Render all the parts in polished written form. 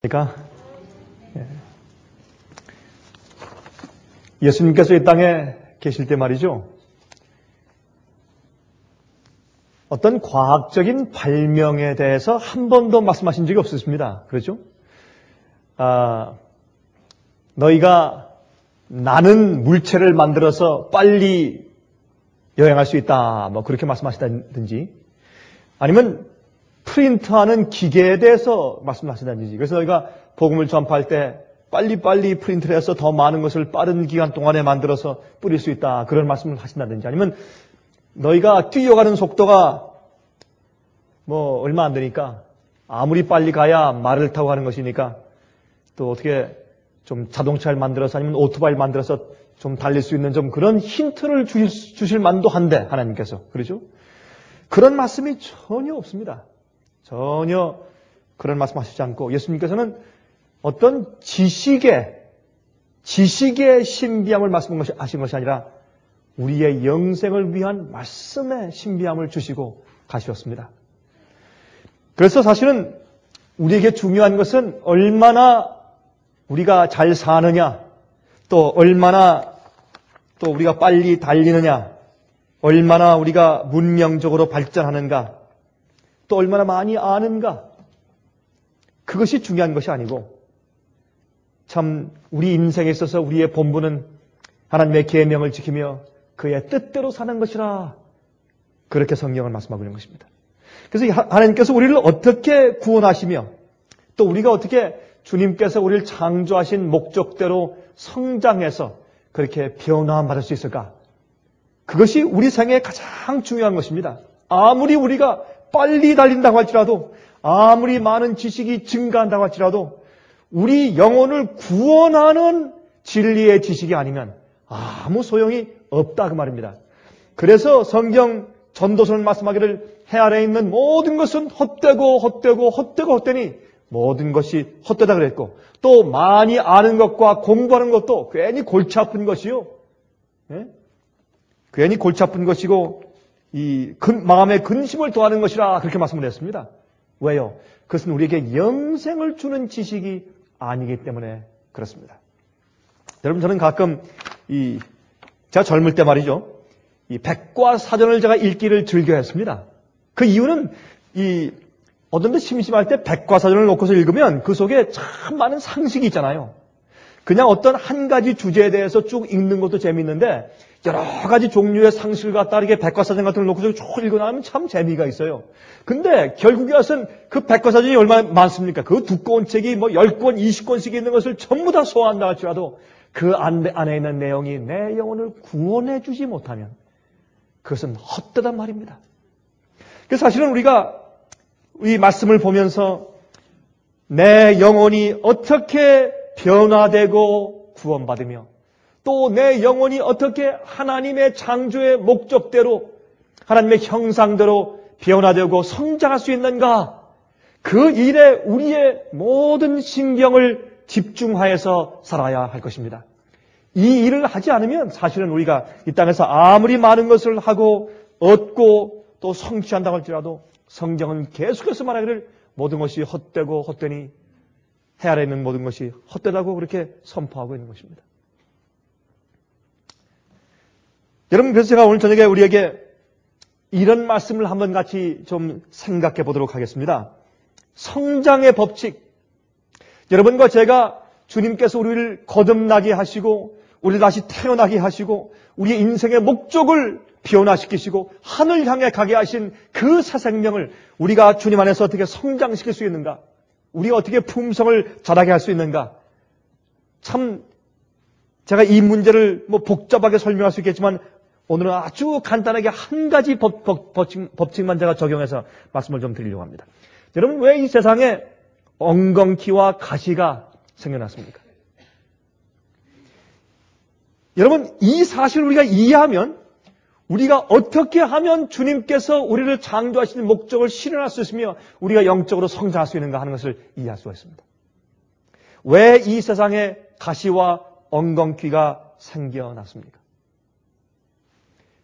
그러니까 예수님께서 이 땅에 계실 때 말이죠. 어떤 과학적인 발명에 대해서 한 번도 말씀하신 적이 없으십니다. 그렇죠? 너희가 나는 물체를 만들어서 빨리 여행할 수 있다. 뭐 그렇게 말씀하시다든지 아니면 프린트하는 기계에 대해서 말씀하시다든지 그래서 너희가 복음을 전파할 때 빨리빨리 프린트를 해서 더 많은 것을 빠른 기간 동안에 만들어서 뿌릴 수 있다. 그런 말씀을 하신다든지 아니면 너희가 뛰어가는 속도가 뭐 얼마 안 되니까 아무리 빨리 가야 말을 타고 가는 것이니까 또 어떻게 좀 자동차를 만들어서 아니면 오토바이를 만들어서 좀 달릴 수 있는 좀 그런 힌트를 주실 만도 한데 하나님께서 그렇죠? 그런 말씀이 전혀 없습니다. 전혀 그런 말씀하시지 않고 예수님께서는 어떤 지식의 신비함을 말씀하신 것이 아니라 우리의 영생을 위한 말씀의 신비함을 주시고 가셨습니다. 그래서 사실은 우리에게 중요한 것은 얼마나 우리가 잘 사느냐, 또 얼마나 또 우리가 빨리 달리느냐, 얼마나 우리가 문명적으로 발전하는가, 또 얼마나 많이 아는가, 그것이 중요한 것이 아니고 참 우리 인생에 있어서 우리의 본분은 하나님의 계명을 지키며 그의 뜻대로 사는 것이라 그렇게 성경을 말씀하고 있는 것입니다. 그래서 하나님께서 우리를 어떻게 구원하시며 또 우리가 어떻게 주님께서 우리를 창조하신 목적대로 성장해서 그렇게 변화함 받을 수 있을까? 그것이 우리 생에 가장 중요한 것입니다. 아무리 우리가 빨리 달린다고 할지라도 아무리 많은 지식이 증가한다고 할지라도 우리 영혼을 구원하는 진리의 지식이 아니면 아무 소용이 없다 그 말입니다. 그래서 성경 전도서는 말씀하기를 해 아래에 있는 모든 것은 헛되니 모든 것이 헛되다 그랬고 또 많이 아는 것과 공부하는 것도 괜히 골치 아픈 것이요. 예? 괜히 골치 아픈 것이고 이 마음의 근심을 더하는 것이라 그렇게 말씀을 했습니다. 왜요? 그것은 우리에게 영생을 주는 지식이 아니기 때문에 그렇습니다. 여러분 저는 가끔 제가 젊을 때 말이죠. 이 백과사전을 제가 읽기를 즐겨했습니다. 그 이유는 어떤 데 심심할 때 백과사전을 놓고서 읽으면 그 속에 참 많은 상식이 있잖아요. 그냥 어떤 한 가지 주제에 대해서 쭉 읽는 것도 재미있는데 여러 가지 종류의 상식을 갖다 이렇게 백과사전 같은 걸 놓고서 쭉 읽어나가면 참 재미가 있어요. 근데 결국에 와서는 그 백과사전이 얼마나 많습니까? 그 두꺼운 책이 뭐 10권, 20권씩 있는 것을 전부 다 소화한다 할지라도 그 안에 있는 내용이 내 영혼을 구원해 주지 못하면 그것은 헛되단 말입니다. 그래서 사실은 우리가 이 말씀을 보면서 내 영혼이 어떻게 변화되고 구원받으며 또 내 영혼이 어떻게 하나님의 창조의 목적대로 하나님의 형상대로 변화되고 성장할 수 있는가 그 일에 우리의 모든 신경을 집중하여서 살아야 할 것입니다. 이 일을 하지 않으면 사실은 우리가 이 땅에서 아무리 많은 것을 하고 얻고 또 성취한다고 할지라도 성경은 계속해서 말하기를 모든 것이 헛되고 헛되니 해 아래에 있는 모든 것이 헛되다고 그렇게 선포하고 있는 것입니다. 여러분 그래서 제가 오늘 저녁에 우리에게 이런 말씀을 한번 같이 좀 생각해 보도록 하겠습니다. 성장의 법칙. 여러분과 제가 주님께서 우리를 거듭나게 하시고 우리를 다시 태어나게 하시고 우리의 인생의 목적을 변화시키시고 하늘 향해 가게 하신 그 새 생명을 우리가 주님 안에서 어떻게 성장시킬 수 있는가? 우리가 어떻게 품성을 자라게 할 수 있는가? 참 제가 이 문제를 뭐 복잡하게 설명할 수 있겠지만 오늘은 아주 간단하게 한 가지 법칙만 제가 적용해서 말씀을 좀 드리려고 합니다. 여러분 왜 이 세상에 엉겅퀴와 가시가 생겨났습니까? 여러분 이 사실을 우리가 이해하면 우리가 어떻게 하면 주님께서 우리를 창조하시는 목적을 실현할 수 있으며 우리가 영적으로 성장할 수 있는가 하는 것을 이해할 수가 있습니다. 왜 이 세상에 가시와 엉겅퀴가 생겨났습니까?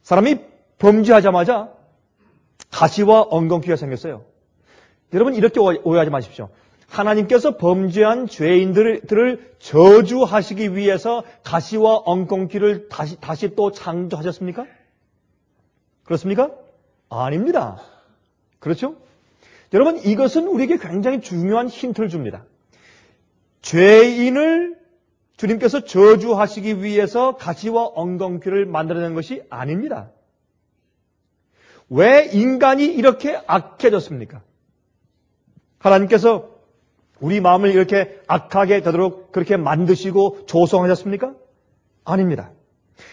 사람이 범죄하자마자 가시와 엉겅퀴가 생겼어요. 여러분 이렇게 오해하지 마십시오. 하나님께서 범죄한 죄인들을 저주하시기 위해서 가시와 엉겅퀴를 다시 또 창조하셨습니까? 그렇습니까? 아닙니다. 그렇죠? 여러분, 이것은 우리에게 굉장히 중요한 힌트를 줍니다. 죄인을 주님께서 저주하시기 위해서 가시와 엉겅퀴를 만들어낸 것이 아닙니다. 왜 인간이 이렇게 악해졌습니까? 하나님께서 우리 마음을 이렇게 악하게 되도록 그렇게 만드시고 조성하셨습니까? 아닙니다.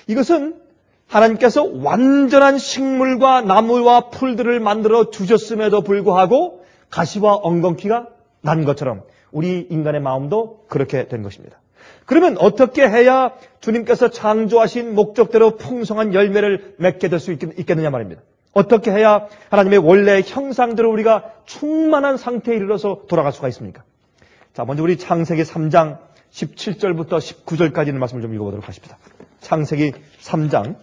이것은 하나님께서 완전한 식물과 나무와 풀들을 만들어 주셨음에도 불구하고 가시와 엉겅퀴가 난 것처럼 우리 인간의 마음도 그렇게 된 것입니다. 그러면 어떻게 해야 주님께서 창조하신 목적대로 풍성한 열매를 맺게 될 수 있겠느냐 말입니다. 어떻게 해야 하나님의 원래 형상대로 우리가 충만한 상태에 이르러서 돌아갈 수가 있습니까? 자, 먼저 우리 창세기 3장 17절부터 19절까지 있는 말씀을 좀 읽어보도록 하십니다. 창세기 3장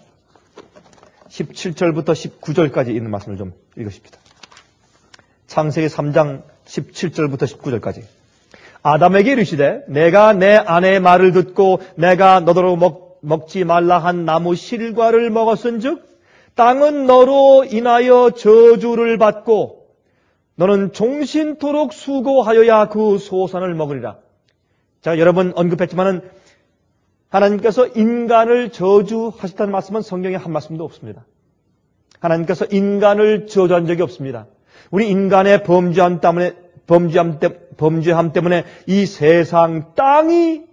17절부터 19절까지 있는 말씀을 좀 읽으십니다. 창세기 3장 17절부터 19절까지. 아담에게 이르시되 내가 내 아내의 말을 듣고 내가 너더러 먹지 말라 한 나무 실과를 먹었은즉 땅은 너로 인하여 저주를 받고 너는 종신토록 수고하여야 그 소산을 먹으리라. 자, 여러 번 언급했지만은 하나님께서 인간을 저주하셨다는 말씀은 성경에 한 말씀도 없습니다. 하나님께서 인간을 저주한 적이 없습니다. 우리 인간의 범죄함 때문에 이 세상 땅이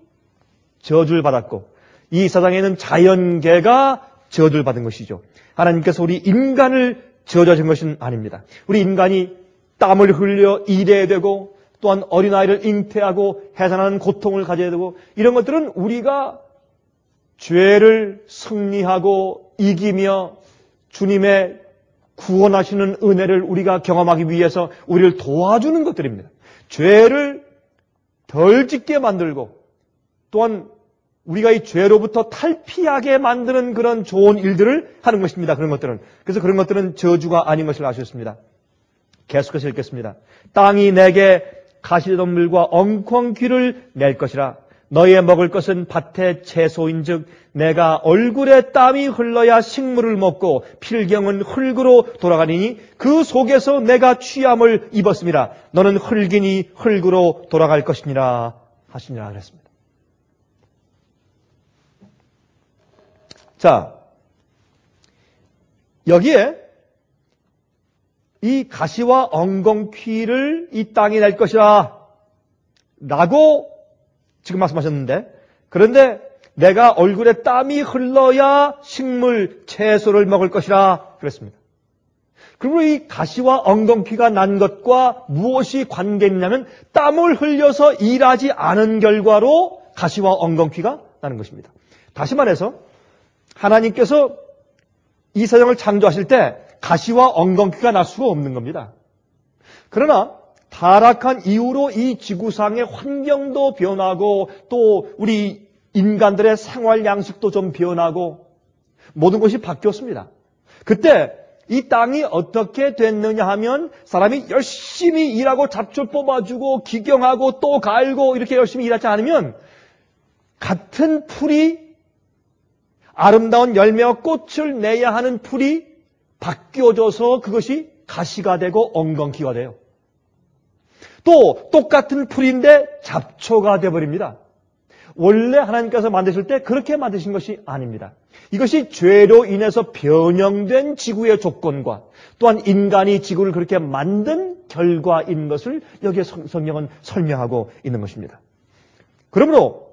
저주를 받았고 이 세상에는 자연계가 저주를 받은 것이죠. 하나님께서 우리 인간을 저주하신 것은 아닙니다. 우리 인간이 땀을 흘려 일해야 되고 또한 어린아이를 잉태하고 해산하는 고통을 가져야 되고 이런 것들은 우리가 죄를 승리하고 이기며 주님의 구원하시는 은혜를 우리가 경험하기 위해서 우리를 도와주는 것들입니다. 죄를 덜 짓게 만들고 또한 우리가 이 죄로부터 탈피하게 만드는 그런 좋은 일들을 하는 것입니다. 그런 것들은. 그래서 그런 것들은 저주가 아닌 것을 아셨습니다. 계속해서 읽겠습니다. 땅이 내게 가시덤불과 엉겅퀴를 낼 것이라. 너희의 먹을 것은 밭의 채소인즉 내가 얼굴에 땀이 흘러야 식물을 먹고 필경은 흙으로 돌아가리니 그 속에서 내가 취함을 입었음이라. 너는 흙이니 흙으로 돌아갈 것이니라 하시니라 그랬습니다. 자, 여기에 이 가시와 엉겅퀴를 이 땅이 낼 것이라 라고 지금 말씀하셨는데, 그런데 내가 얼굴에 땀이 흘러야 식물, 채소를 먹을 것이라 그랬습니다. 그리고 이 가시와 엉겅퀴가 난 것과 무엇이 관계 있냐면 땀을 흘려서 일하지 않은 결과로 가시와 엉겅퀴가 나는 것입니다. 다시 말해서 하나님께서 이 세상을 창조하실 때 가시와 엉겅퀴가 날 수가 없는 겁니다. 그러나 타락한 이후로 이 지구상의 환경도 변하고 또 우리 인간들의 생활 양식도 좀 변하고 모든 것이 바뀌었습니다. 그때 이 땅이 어떻게 됐느냐 하면 사람이 열심히 일하고 잡초 뽑아주고 기경하고 또 갈고 이렇게 열심히 일하지 않으면 같은 풀이 아름다운 열매와 꽃을 내야 하는 풀이 바뀌어져서 그것이 가시가 되고 엉겅퀴가 돼요. 또 똑같은 풀인데 잡초가 되어버립니다. 원래 하나님께서 만드실 때 그렇게 만드신 것이 아닙니다. 이것이 죄로 인해서 변형된 지구의 조건과 또한 인간이 지구를 그렇게 만든 결과인 것을 여기에 성경은 설명하고 있는 것입니다. 그러므로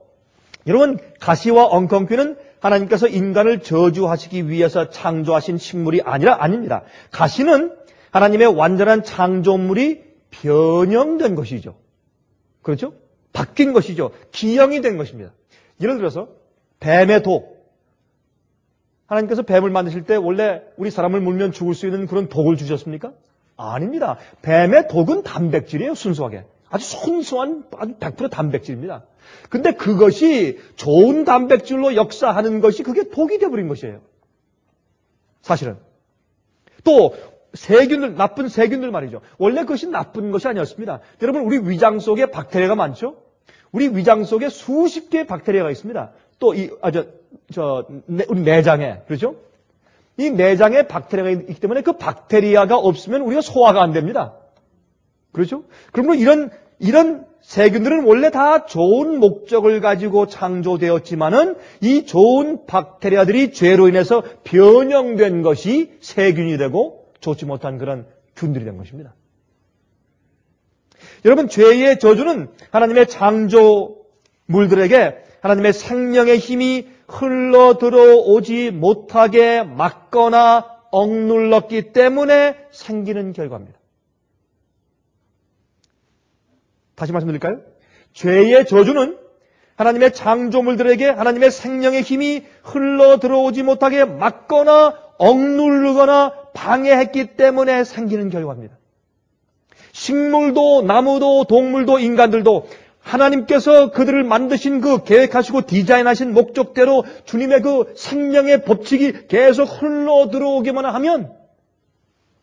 여러분, 가시와 엉겅퀴는 하나님께서 인간을 저주하시기 위해서 창조하신 식물이 아닙니다. 가시는 하나님의 완전한 창조물이 변형된 것이죠. 그렇죠? 바뀐 것이죠. 기형이 된 것입니다. 예를 들어서 뱀의 독. 하나님께서 뱀을 만드실 때 원래 우리 사람을 물면 죽을 수 있는 그런 독을 주셨습니까? 아닙니다. 뱀의 독은 단백질이에요. 순수하게. 아주 순수한 아주 100% 단백질입니다. 근데 그것이 좋은 단백질로 역사하는 것이 그게 독이 되어버린 것이에요. 사실은. 또 세균들, 나쁜 세균들 말이죠. 원래 그것이 나쁜 것이 아니었습니다. 여러분, 우리 위장 속에 박테리아가 많죠? 우리 위장 속에 수십 개의 박테리아가 있습니다. 또 우리 내장에, 그렇죠? 이 내장에 박테리아가 있기 때문에 그 박테리아가 없으면 우리가 소화가 안 됩니다. 그렇죠? 그러므로 이런 세균들은 원래 다 좋은 목적을 가지고 창조되었지만은 이 좋은 박테리아들이 죄로 인해서 변형된 것이 세균이 되고 좋지 못한 그런 균들이 된 것입니다. 여러분, 죄의 저주는 하나님의 창조물들에게 하나님의 생명의 힘이 흘러 들어오지 못하게 막거나 억눌렀기 때문에 생기는 결과입니다. 다시 말씀드릴까요? 죄의 저주는 하나님의 창조물들에게 하나님의 생명의 힘이 흘러 들어오지 못하게 막거나 억누르거나 방해했기 때문에 생기는 결과입니다. 식물도 나무도 동물도 인간들도 하나님께서 그들을 만드신 그 계획하시고 디자인하신 목적대로 주님의 그 생명의 법칙이 계속 흘러 들어오기만 하면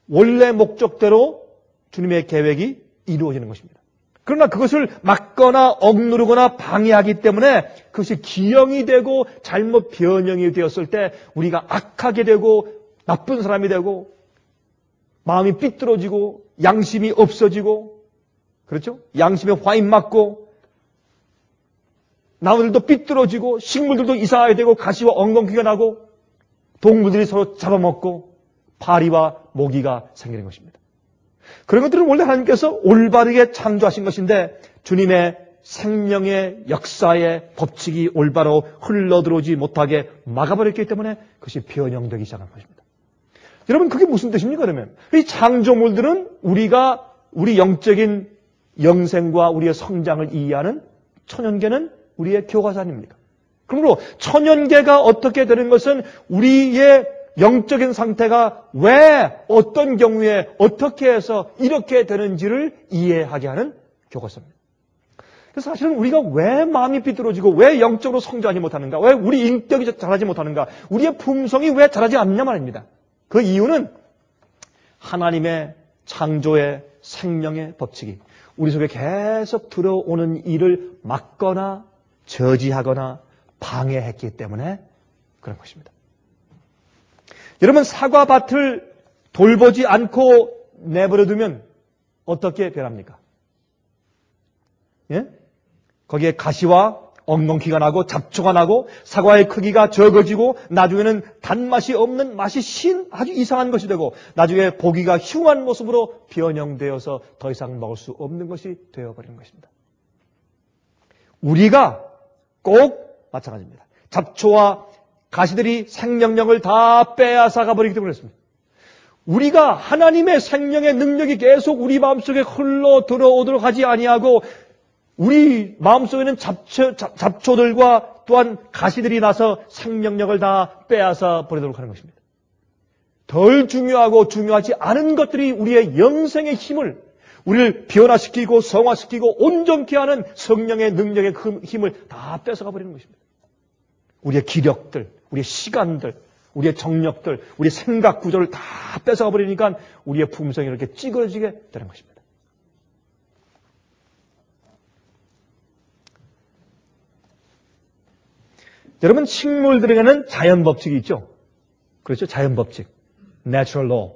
원래 목적대로 주님의 계획이 이루어지는 것입니다. 그러나 그것을 막거나 억누르거나 방해하기 때문에 그것이 기형이 되고 잘못 변형이 되었을 때 우리가 악하게 되고 나쁜 사람이 되고 마음이 삐뚤어지고 양심이 없어지고, 그렇죠? 양심에 화인 맞고 나무들도 삐뚤어지고 식물들도 이상하게 되고 가시와 엉겅퀴가 나고 동물들이 서로 잡아먹고 파리와 모기가 생기는 것입니다. 그런 것들은 원래 하나님께서 올바르게 창조하신 것인데 주님의 생명의 역사의 법칙이 올바로 흘러들어오지 못하게 막아버렸기 때문에 그것이 변형되기 시작한 것입니다. 여러분, 그게 무슨 뜻입니까? 그러면 이 창조물들은 우리 영적인 영생과 우리의 성장을 이해하는 천연계는 우리의 교과서 아닙니까? 그러므로 천연계가 어떻게 되는 것은 우리의 영적인 상태가 왜 어떤 경우에 어떻게 해서 이렇게 되는지를 이해하게 하는 교과서입니다. 그래서 사실은 우리가 왜 마음이 삐뚤어지고 왜 영적으로 성장하지 못하는가, 왜 우리 인격이 자라지 못하는가, 우리의 품성이 왜 자라지 않냐 말입니다. 그 이유는 하나님의 창조의 생명의 법칙이 우리 속에 계속 들어오는 일을 막거나 저지하거나 방해했기 때문에 그런 것입니다. 여러분, 사과밭을 돌보지 않고 내버려두면 어떻게 변합니까? 예? 거기에 가시와 엉겅퀴가 나고 잡초가 나고 사과의 크기가 적어지고 나중에는 단맛이 없는 맛이 아주 이상한 것이 되고 나중에 보기가 흉한 모습으로 변형되어서 더 이상 먹을 수 없는 것이 되어버리는 것입니다. 우리가 꼭 마찬가지입니다. 잡초와 가시들이 생명력을 다 빼앗아가 버리기 때문에 그렇습니다. 우리가 하나님의 생명의 능력이 계속 우리 마음속에 흘러 들어오도록 하지 아니하고 우리 마음속에는 잡초들과 또한 가시들이 나서 생명력을 다 빼앗아 버리도록 하는 것입니다. 덜 중요하고 중요하지 않은 것들이 우리의 영생의 힘을, 우리를 변화시키고 성화시키고 온전케 하는 성령의 능력의 힘을 다 뺏어가 버리는 것입니다. 우리의 기력들, 우리의 시간들, 우리의 정력들, 우리의 생각 구조를 다 뺏어가 버리니까 우리의 품성이 이렇게 찌그러지게 되는 것입니다. 여러분, 식물들에게는 자연 법칙이 있죠. 그렇죠? 자연 법칙. Natural law.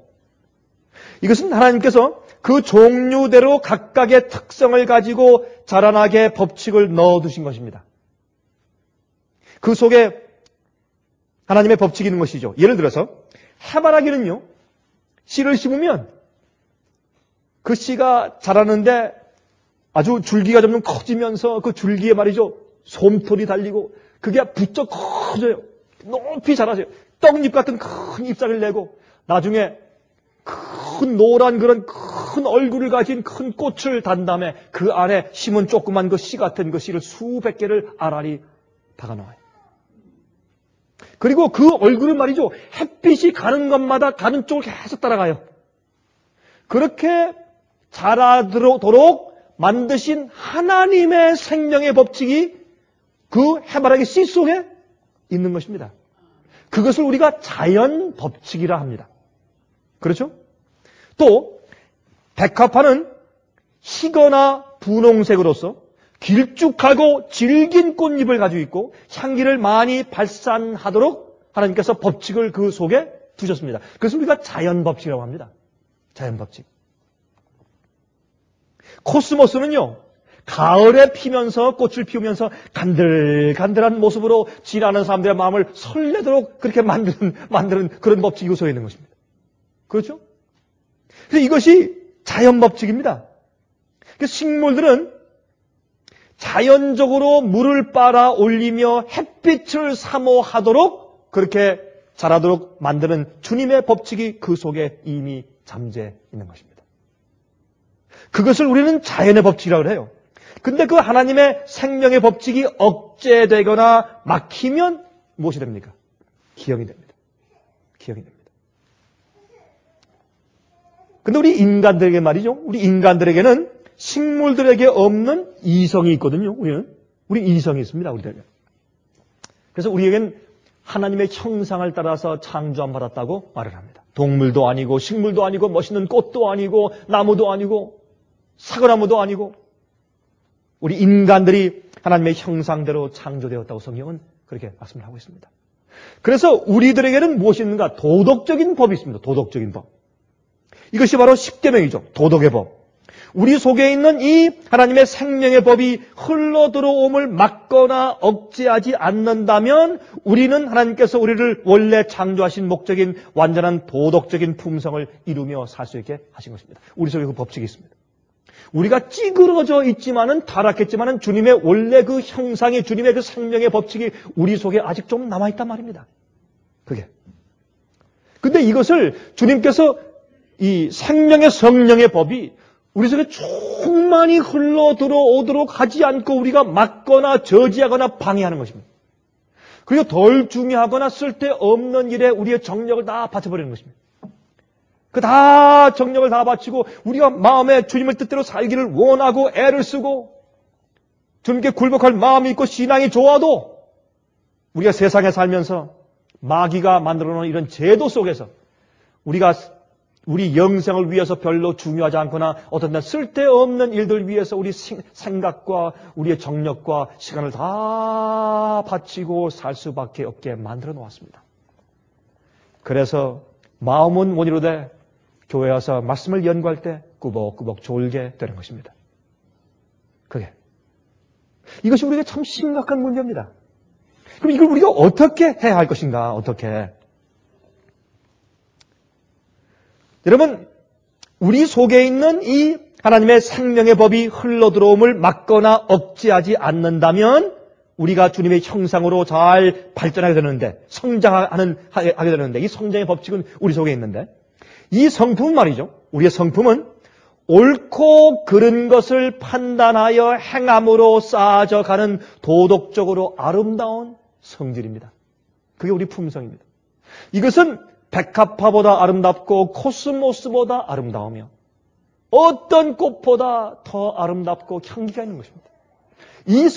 이것은 하나님께서 그 종류대로 각각의 특성을 가지고 자라나게 법칙을 넣어두신 것입니다. 그 속에 하나님의 법칙이 있는 것이죠. 예를 들어서 해바라기는요, 씨를 심으면 그 씨가 자라는데 아주 줄기가 점점 커지면서 그 줄기에 말이죠, 솜털이 달리고 그게 부쩍 커져요. 높이 자라세요. 떡잎 같은 큰 잎사귀를 내고 나중에 큰 노란 그런 큰 얼굴을 가진 큰 꽃을 단 다음에 그 안에 심은 조그만 그 씨 같은 그 씨를 수백 개를 알알이 박아놓아요. 그리고 그 얼굴은 말이죠, 햇빛이 가는 것마다 가는 쪽을 계속 따라가요. 그렇게 자라도록 만드신 하나님의 생명의 법칙이 그 해바라기 씨 속에 있는 것입니다. 그것을 우리가 자연 법칙이라 합니다. 그렇죠? 또 백합화는 희거나 분홍색으로서 길쭉하고 질긴 꽃잎을 가지고 있고 향기를 많이 발산하도록 하나님께서 법칙을 그 속에 두셨습니다. 그래서 우리가 자연법칙이라고 합니다. 자연법칙. 코스모스는요, 가을에 피면서 꽃을 피우면서 간들간들한 모습으로 지나는 사람들의 마음을 설레도록 그렇게 만드는 그런 법칙이 그 속에 있는 것입니다. 그렇죠? 그래서 이것이 자연법칙입니다. 그래서 식물들은 자연적으로 물을 빨아 올리며 햇빛을 사모하도록 그렇게 자라도록 만드는 주님의 법칙이 그 속에 이미 잠재 있는 것입니다. 그것을 우리는 자연의 법칙이라고 해요. 근데 그 하나님의 생명의 법칙이 억제되거나 막히면 무엇이 됩니까? 기형이 됩니다. 기형이 됩니다. 근데 우리 인간들에게 말이죠. 우리 인간들에게는 식물들에게 없는 이성이 있거든요. 우리 이성이 있습니다. 우리들에게. 그래서 우리에겐 하나님의 형상을 따라서 창조함 받았다고 말을 합니다. 동물도 아니고 식물도 아니고 멋있는 꽃도 아니고 나무도 아니고 사과나무도 아니고 우리 인간들이 하나님의 형상대로 창조되었다고 성경은 그렇게 말씀을 하고 있습니다. 그래서 우리들에게는 무엇이 있는가? 도덕적인 법이 있습니다. 도덕적인 법. 이것이 바로 십계명이죠. 도덕의 법. 우리 속에 있는 이 하나님의 생명의 법이 흘러들어옴을 막거나 억제하지 않는다면 우리는 하나님께서 우리를 원래 창조하신 목적인 완전한 도덕적인 품성을 이루며 살 수 있게 하신 것입니다. 우리 속에 그 법칙이 있습니다. 우리가 찌그러져 있지만은 타락했지만은 주님의 원래 그 형상이 주님의 그 생명의 법칙이 우리 속에 아직 좀 남아있단 말입니다. 그게. 근데 이것을 주님께서 이 생명의 성령의 법이 우리 속에 충만히 흘러 들어오도록 하지 않고 우리가 막거나 저지하거나 방해하는 것입니다. 그리고 덜 중요하거나 쓸데없는 일에 우리의 정력을 다 바쳐버리는 것입니다. 그 다 정력을 다 바치고 우리가 마음에 주님의 뜻대로 살기를 원하고 애를 쓰고 주님께 굴복할 마음이 있고 신앙이 좋아도 우리가 세상에 살면서 마귀가 만들어 놓은 이런 제도 속에서 우리가 우리 영생을 위해서 별로 중요하지 않거나 어떤 날 쓸데없는 일들 위해서 우리 생각과 우리의 정력과 시간을 다 바치고 살 수밖에 없게 만들어 놓았습니다. 그래서 마음은 원이로되 교회 와서 말씀을 연구할 때 꾸벅꾸벅 졸게 되는 것입니다. 그게. 이것이 우리에게 참 심각한 문제입니다. 그럼 이걸 우리가 어떻게 해야 할 것인가? 어떻게? 여러분, 우리 속에 있는 이 하나님의 생명의 법이 흘러들어옴을 막거나 억제하지 않는다면 우리가 주님의 형상으로 잘 발전하게 되는데, 하게 되는데, 이 성장의 법칙은 우리 속에 있는데, 이 성품은 말이죠. 우리의 성품은 옳고 그른 것을 판단하여 행함으로 쌓아져가는 도덕적으로 아름다운 성질입니다. 그게 우리 품성입니다. 이것은 백합화보다 아름답고 코스모스보다 아름다우며 어떤 꽃보다 더 아름답고 향기가 있는 것입니다. 이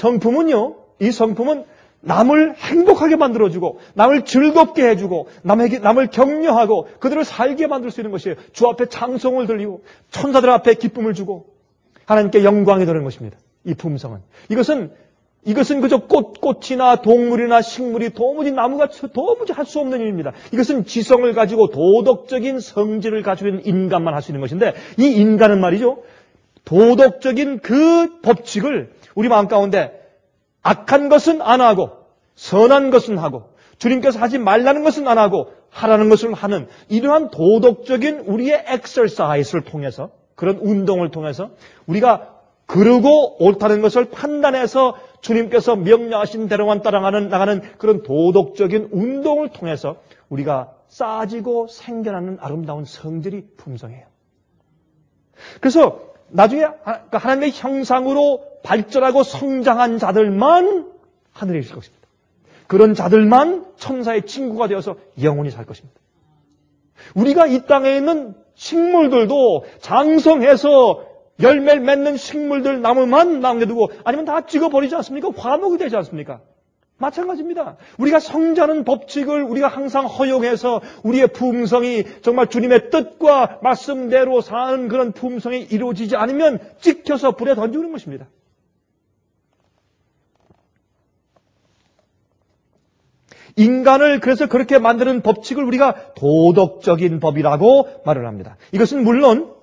성품은 남을 행복하게 만들어주고 남을 즐겁게 해주고 남을 격려하고 그들을 살게 만들 수 있는 것이에요. 주 앞에 찬송을 들리고 천사들 앞에 기쁨을 주고 하나님께 영광이 되는 것입니다. 이 품성은. 이것은 그저 꽃이나 동물이나 식물이 나무가 도무지 할 수 없는 일입니다. 이것은 지성을 가지고 도덕적인 성질을 가지고 있는 인간만 할 수 있는 것인데 이 인간은 말이죠. 도덕적인 그 법칙을 우리 마음 가운데 악한 것은 안 하고 선한 것은 하고 주님께서 하지 말라는 것은 안 하고 하라는 것을 하는 이러한 도덕적인 우리의 엑서사이즈를 통해서 그런 운동을 통해서 우리가 그르고 옳다는 것을 판단해서 주님께서 명령하신 대로만 나가는 그런 도덕적인 운동을 통해서 우리가 쌓아지고 생겨나는 아름다운 성질이 품성이에요. 그래서 나중에 하나님의 형상으로 발전하고 성장한 자들만 하늘에 있을 것입니다. 그런 자들만 천사의 친구가 되어서 영원히 살 것입니다. 우리가 이 땅에 있는 식물들도 장성해서 열매를 맺는 식물들 나무만 남겨두고 아니면 다 찍어버리지 않습니까? 화목이 되지 않습니까? 마찬가지입니다. 우리가 성장하는 법칙을 우리가 항상 허용해서 우리의 품성이 정말 주님의 뜻과 말씀대로 사는 그런 품성이 이루어지지 않으면 찍혀서 불에 던지는 것입니다. 인간을 그래서 그렇게 만드는 법칙을 우리가 도덕적인 법이라고 말을 합니다. 이것은 물론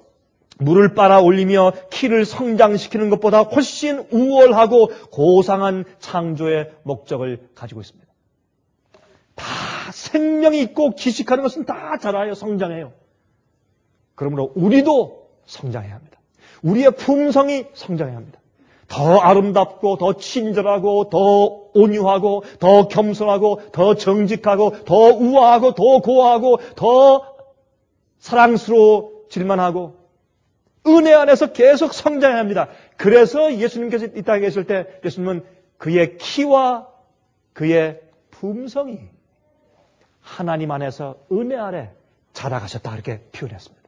물을 빨아 올리며 키를 성장시키는 것보다 훨씬 우월하고 고상한 창조의 목적을 가지고 있습니다. 다 생명이 있고 기식하는 것은 다 자라요. 성장해요. 그러므로 우리도 성장해야 합니다. 우리의 품성이 성장해야 합니다. 더 아름답고 더 친절하고 더 온유하고 더 겸손하고 더 정직하고 더 우아하고 더 고아하고 더 사랑스러워질만 하고 은혜 안에서 계속 성장해야 합니다. 그래서 예수님께서 이 땅에 계실 때 예수님은 그의 키와 그의 품성이 하나님 안에서 은혜 아래 자라가셨다 이렇게 표현했습니다.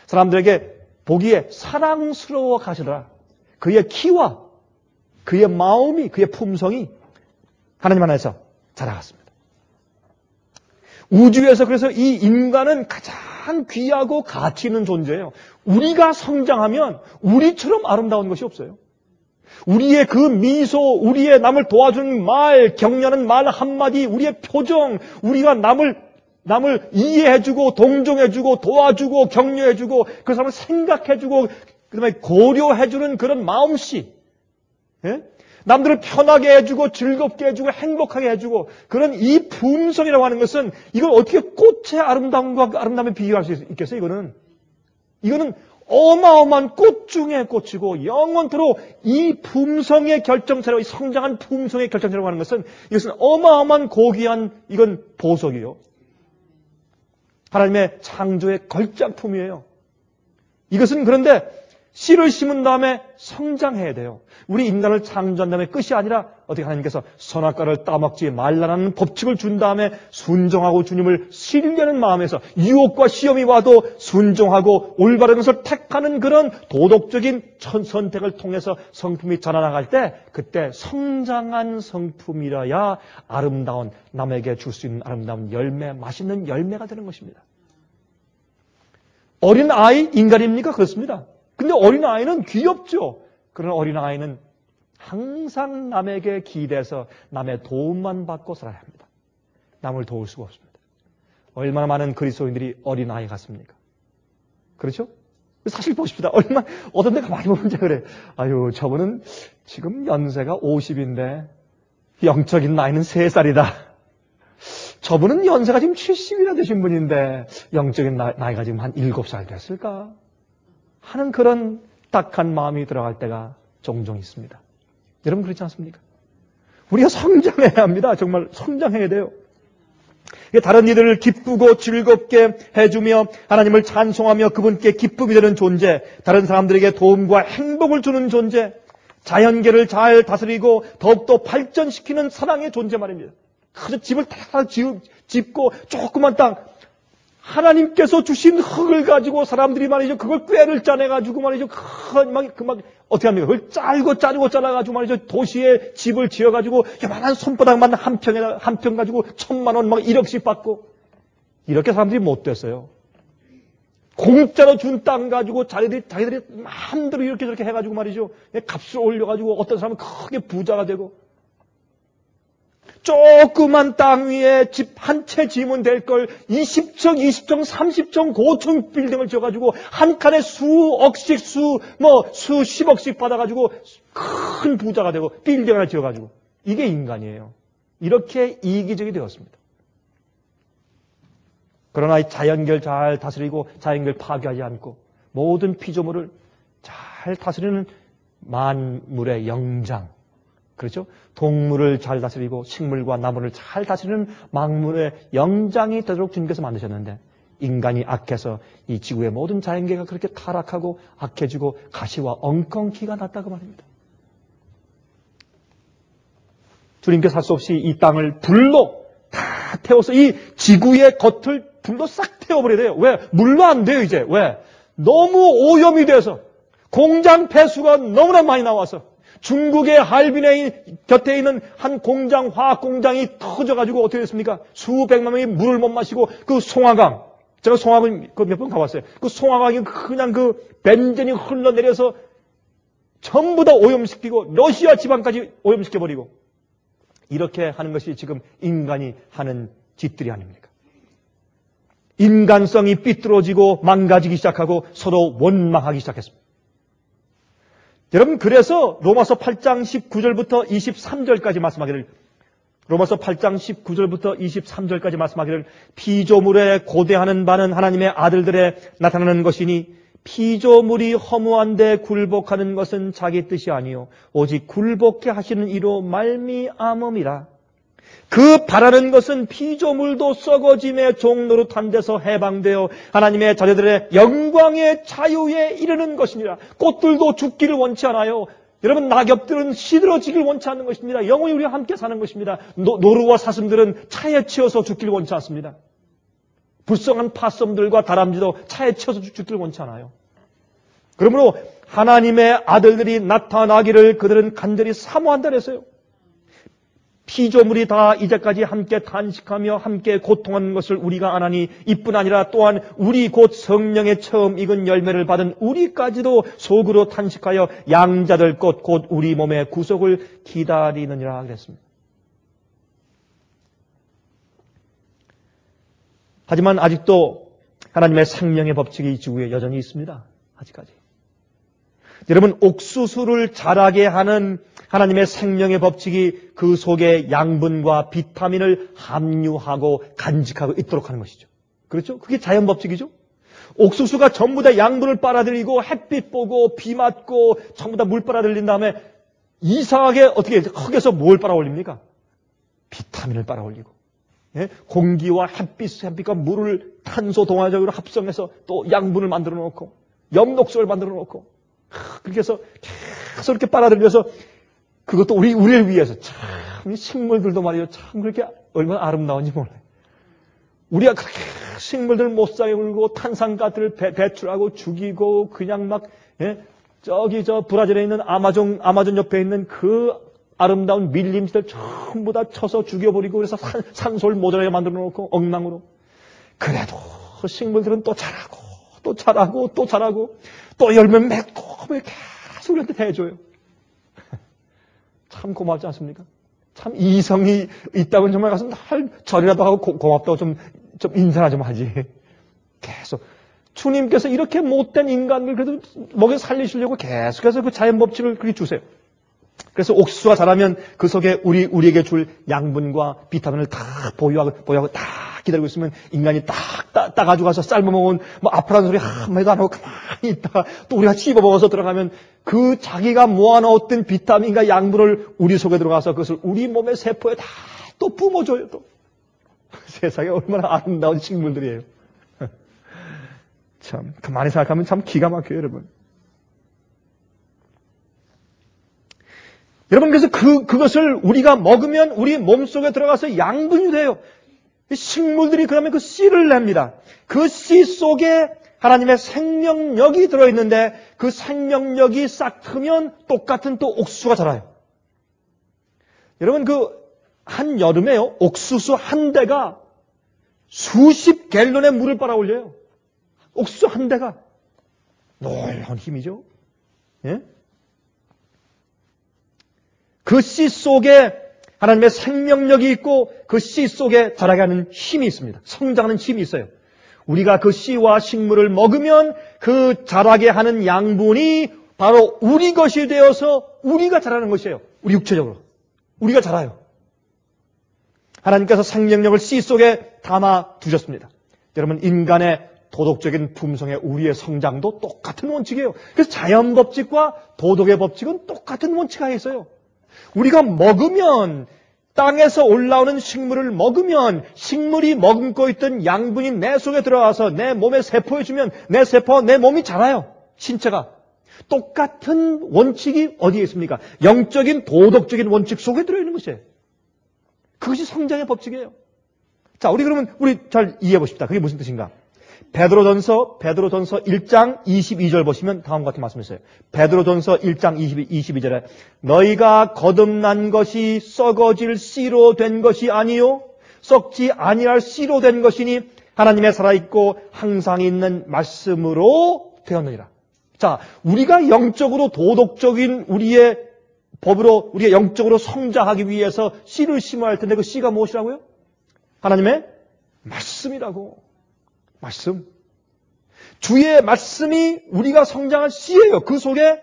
사람들에게 보기에 사랑스러워 가시더라. 그의 키와 그의 마음이 그의 품성이 하나님 안에서 자라갔습니다. 우주에서 그래서 이 인간은 가장 귀하고 가치 있는 존재예요. 우리가 성장하면 우리처럼 아름다운 것이 없어요. 우리의 그 미소, 우리의 남을 도와주는 말, 격려하는 말 한마디, 우리의 표정, 우리가 남을 이해해주고 동정해주고 도와주고 격려해주고 그 사람을 생각해주고 그다음에 고려해주는 그런 마음씨, 예? 남들을 편하게 해주고 즐겁게 해주고 행복하게 해주고 그런 이 품성이라고 하는 것은 이걸 어떻게 꽃의 아름다움과 아름다움에 비교할 수 있겠어요? 이거는 어마어마한 꽃 중에 꽃이고 영원토록 이 품성의 결정체로, 이 성장한 품성의 결정체라고 하는 것은 이것은 어마어마한 고귀한 이건 보석이에요. 하나님의 창조의 걸작품이에요. 이것은 그런데 씨를 심은 다음에 성장해야 돼요. 우리 인간을 창조한 다음에 끝이 아니라 어떻게 하나님께서 선악과를 따먹지 말라는 법칙을 준 다음에 순종하고 주님을 신뢰하는 마음에서 유혹과 시험이 와도 순종하고 올바른 것을 택하는 그런 도덕적인 선택을 통해서 성품이 자라나갈 때 그때 성장한 성품이라야 아름다운 남에게 줄 수 있는 아름다운 열매, 맛있는 열매가 되는 것입니다. 어린 아이 인간입니까? 그렇습니다. 근데 어린아이는 귀엽죠. 그러나 어린아이는 항상 남에게 기대서 남의 도움만 받고 살아야 합니다. 남을 도울 수가 없습니다. 얼마나 많은 그리스도인들이 어린아이 같습니까? 그렇죠? 사실 보십시다. 어떤 데가 많이 보면 그래. 아유, 저분은 지금 연세가 50인데 영적인 나이는 3살이다. 저분은 연세가 지금 70이나 되신 분인데 영적인 나이가 지금 한 7살 됐을까? 하는 그런 딱한 마음이 들어갈 때가 종종 있습니다. 여러분 그렇지 않습니까? 우리가 성장해야 합니다. 정말 성장해야 돼요. 다른 이들을 기쁘고 즐겁게 해주며 하나님을 찬송하며 그분께 기쁨이 되는 존재, 다른 사람들에게 도움과 행복을 주는 존재, 자연계를 잘 다스리고 더욱더 발전시키는 사랑의 존재 말입니다. 그저 집을 다 짓고 조그만 땅, 하나님께서 주신 흙을 가지고 사람들이 말이죠. 그걸 꾀를 짜내가지고 말이죠. 어떻게 합니까? 그걸 자르고 잘라가지고 말이죠. 도시에 집을 지어가지고 요만한 손바닥만 한 평 가지고 1,000만 원 막 1억씩 받고. 이렇게 사람들이 못 됐어요. 공짜로 준 땅 가지고 자기들이 마음대로 이렇게 저렇게 해가지고 말이죠. 값을 올려가지고 어떤 사람은 크게 부자가 되고. 조그만 땅 위에 집 한 채 지으면 될 걸 20층, 30층 고층 빌딩을 지어가지고 한 칸에 수억씩, 수십억씩 받아가지고 큰 부자가 되고 빌딩 하나 지어가지고. 이게 인간이에요. 이렇게 이기적이 되었습니다. 그러나 자연계를 잘 다스리고 자연계를 파괴하지 않고 모든 피조물을 잘 다스리는 만물의 영장. 그렇죠? 동물을 잘 다스리고 식물과 나무를 잘 다스리는 만물의 영장이 되도록 주님께서 만드셨는데 인간이 악해서 이 지구의 모든 자연계가 그렇게 타락하고 악해지고 가시와 엉겅퀴가 났다고 말입니다. 주님께서 할 수 없이 이 땅을 불로 다 태워서 이 지구의 겉을 불로 싹 태워버려야 돼요. 왜? 물로 안 돼요 이제. 왜? 너무 오염이 돼서 공장 폐수가 너무나 많이 나와서 중국의 할빈에 곁에 있는 한 공장, 화학 공장이 터져가지고 어떻게 됐습니까? 수백만 명이 물을 못 마시고 그 송화강, 제가 송화강 몇 번 가봤어요. 그 송화강이 그냥 그 벤젠이 흘러내려서 전부 다 오염시키고 러시아 지방까지 오염시켜버리고 이렇게 하는 것이 지금 인간이 하는 짓들이 아닙니까? 인간성이 삐뚤어지고 망가지기 시작하고 서로 원망하기 시작했습니다. 여러분, 그래서 로마서 8장 19절부터 23절까지 말씀하기를, 로마서 8장 19절부터 23절까지 말씀하기를, 피조물에 고대하는 바는 하나님의 아들들에 나타나는 것이니 피조물이 허무한데 굴복하는 것은 자기 뜻이 아니요 오직 굴복케 하시는 이로 말미암음이라. 그 바라는 것은 피조물도 썩어짐의 종노릇한 데서 해방되어 하나님의 자녀들의 영광의 자유에 이르는 것이니라. 꽃들도 죽기를 원치 않아요. 여러분, 낙엽들은 시들어지기를 원치 않는 것입니다. 영원히 우리와 함께 사는 것입니다. 노루와 사슴들은 차에 치여서 죽기를 원치 않습니다. 불쌍한 파썸들과 다람쥐도 차에 치여서 죽기를 원치 않아요. 그러므로 하나님의 아들들이 나타나기를 그들은 간절히 사모한다 그랬어요. 피조물이 다 이제까지 함께 탄식하며 함께 고통하는 것을 우리가 아나니 이뿐 아니라 또한 우리 곧 성령의 처음 익은 열매를 받은 우리까지도 속으로 탄식하여 양자될 것 곧 우리 몸의 구속을 기다리느니라 그랬습니다. 하지만 아직도 하나님의 생명의 법칙이 이 지구에 여전히 있습니다. 아직까지. 여러분, 옥수수를 자라게 하는 하나님의 생명의 법칙이 그 속에 양분과 비타민을 함유하고 간직하고 있도록 하는 것이죠. 그렇죠? 그게 자연 법칙이죠. 옥수수가 전부 다 양분을 빨아들이고 햇빛 보고 비 맞고 전부 다 물 빨아들인 다음에 이상하게 어떻게 흙에서 뭘 빨아올립니까? 비타민을 빨아올리고, 예? 공기와 햇빛과 물을 탄소 동화적으로 합성해서 또 양분을 만들어 놓고 엽록소를 만들어 놓고 그렇게 해서 계속 이렇게 빨아들여서 그것도 우리를 위해서 참, 식물들도 말이에요. 참 그렇게 얼마나 아름다운지 몰라요. 우리가 그렇게 식물들 못살게 굴고 탄산가스를 배출하고 죽이고 그냥 막, 예? 저기 브라질에 있는 아마존 옆에 있는 그 아름다운 밀림지들 전부 다 쳐서 죽여버리고 그래서 산소를 모자라게 만들어 놓고 엉망으로. 그래도 식물들은 또 자라고 또 자라고 또 자라고 또 열매 맺고 계속 우리한테 대줘요. 참 고맙지 않습니까? 참 이성이 있다고는 정말 가서 날 절이라도 하고 고맙다고 좀 인사나 좀 하지. 계속 주님께서 이렇게 못된 인간들 그래도 먹여 살리시려고 계속해서 그 자연 법칙을 그렇게 주세요. 그래서 옥수수가 자라면 그 속에 우리에게 줄 양분과 비타민을 다 보유하고 딱 기다리고 있으면 인간이 딱 따가지고 가서 삶아먹은 뭐 아프라는 소리 한마디도 안 하고 가만히 있다가 또 우리가 씹어먹어서 들어가면 그 자기가 모아놓았던 비타민과 양분을 우리 속에 들어가서 그것을 우리 몸의 세포에 다 또 뿜어줘요. 또 세상에 얼마나 아름다운 식물들이에요. 참 가만히 생각하면 참 기가 막혀요, 여러분. 여러분, 그래서 그것을 우리가 먹으면 우리 몸속에 들어가서 양분이 돼요. 식물들이 그러면 그 씨를 냅니다. 그 씨 속에 하나님의 생명력이 들어있는데 그 생명력이 싹 트면 똑같은 또 옥수수가 자라요. 여러분, 한 여름에요, 옥수수 한 대가 수십 갤런의 물을 빨아올려요. 옥수수 한 대가. 놀라운 힘이죠. 예? 그 씨 속에 하나님의 생명력이 있고 그 씨 속에 자라게 하는 힘이 있습니다. 성장하는 힘이 있어요. 우리가 그 씨와 식물을 먹으면 그 자라게 하는 양분이 바로 우리 것이 되어서 우리가 자라는 것이에요. 우리 육체적으로. 우리가 자라요. 하나님께서 생명력을 씨 속에 담아 두셨습니다. 여러분, 인간의 도덕적인 품성의 우리의 성장도 똑같은 원칙이에요. 그래서 자연 법칙과 도덕의 법칙은 똑같은 원칙하에 있어요. 우리가 먹으면 땅에서 올라오는 식물을 먹으면 식물이 머금고 있던 양분이 내 속에 들어가서 내 몸의 세포에 주면 내 세포와 내 몸이 자라요. 신체가. 똑같은 원칙이 어디에 있습니까? 영적인 도덕적인 원칙 속에 들어있는 것이에요. 그것이 성장의 법칙이에요. 자, 우리 잘 이해해 보십시다. 그게 무슨 뜻인가? 베드로전서 1장 22절 보시면 다음과 같은 말씀이 있어요. 베드로전서 1장 22절에 너희가 거듭난 것이 썩어질 씨로 된 것이 아니요 썩지 아니할 씨로 된 것이니 하나님의 살아있고 항상 있는 말씀으로 되었느니라. 자, 우리가 영적으로 도덕적인 우리의 법으로 우리가 영적으로 성장하기 위해서 씨를 심어야 할 텐데 그 씨가 무엇이라고요? 하나님의 말씀이라고. 말씀. 주의 말씀이 우리가 성장할 씨예요. 그 속에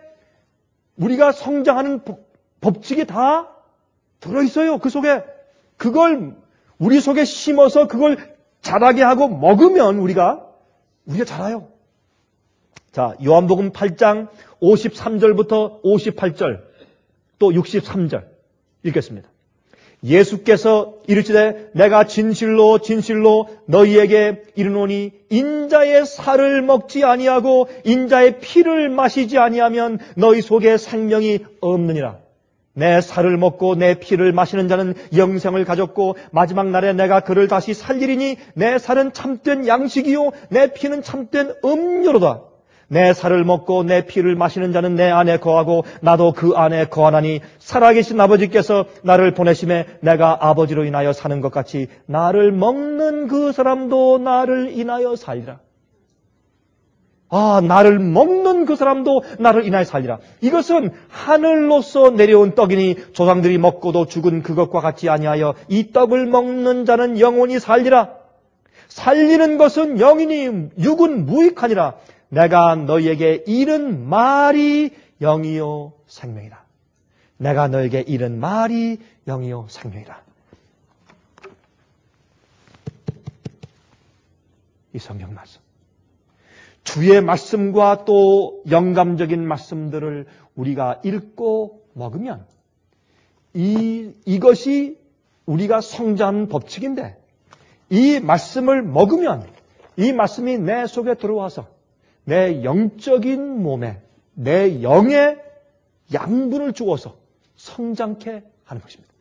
우리가 성장하는 법칙이 다 들어있어요. 그 속에. 그걸 우리 속에 심어서 그걸 자라게 하고 먹으면 우리가 자라요. 자, 요한복음 8장 53절부터 58절 또 63절 읽겠습니다. 예수께서 이르시되 내가 진실로 진실로 너희에게 이르노니 인자의 살을 먹지 아니하고 인자의 피를 마시지 아니하면 너희 속에 생명이 없느니라. 내 살을 먹고 내 피를 마시는 자는 영생을 가졌고 마지막 날에 내가 그를 다시 살리리니 내 살은 참된 양식이요 내 피는 참된 음료로다. 내 살을 먹고 내 피를 마시는 자는 내 안에 거하고 나도 그 안에 거하나니 살아계신 아버지께서 나를 보내심에 내가 아버지로 인하여 사는 것 같이 나를 먹는 그 사람도 나를 인하여 살리라. 나를 먹는 그 사람도 나를 인하여 살리라. 이것은 하늘로서 내려온 떡이니 조상들이 먹고도 죽은 그것과 같이 아니하여 이 떡을 먹는 자는 영원히 살리라. 살리는 것은 영이니 육은 무익하니라. 내가 너희에게 이른 말이 영이요 생명이라. 내가 너에게 이른 말이 영이요 생명이라. 이 성경 말씀. 주의 말씀과 또 영감적인 말씀들을 우리가 읽고 먹으면 이것이 우리가 성장하는 법칙인데 이 말씀을 먹으면 이 말씀이 내 속에 들어와서 내 영적인 몸에 내 영에 양분을 주어서 성장케 하는 것입니다.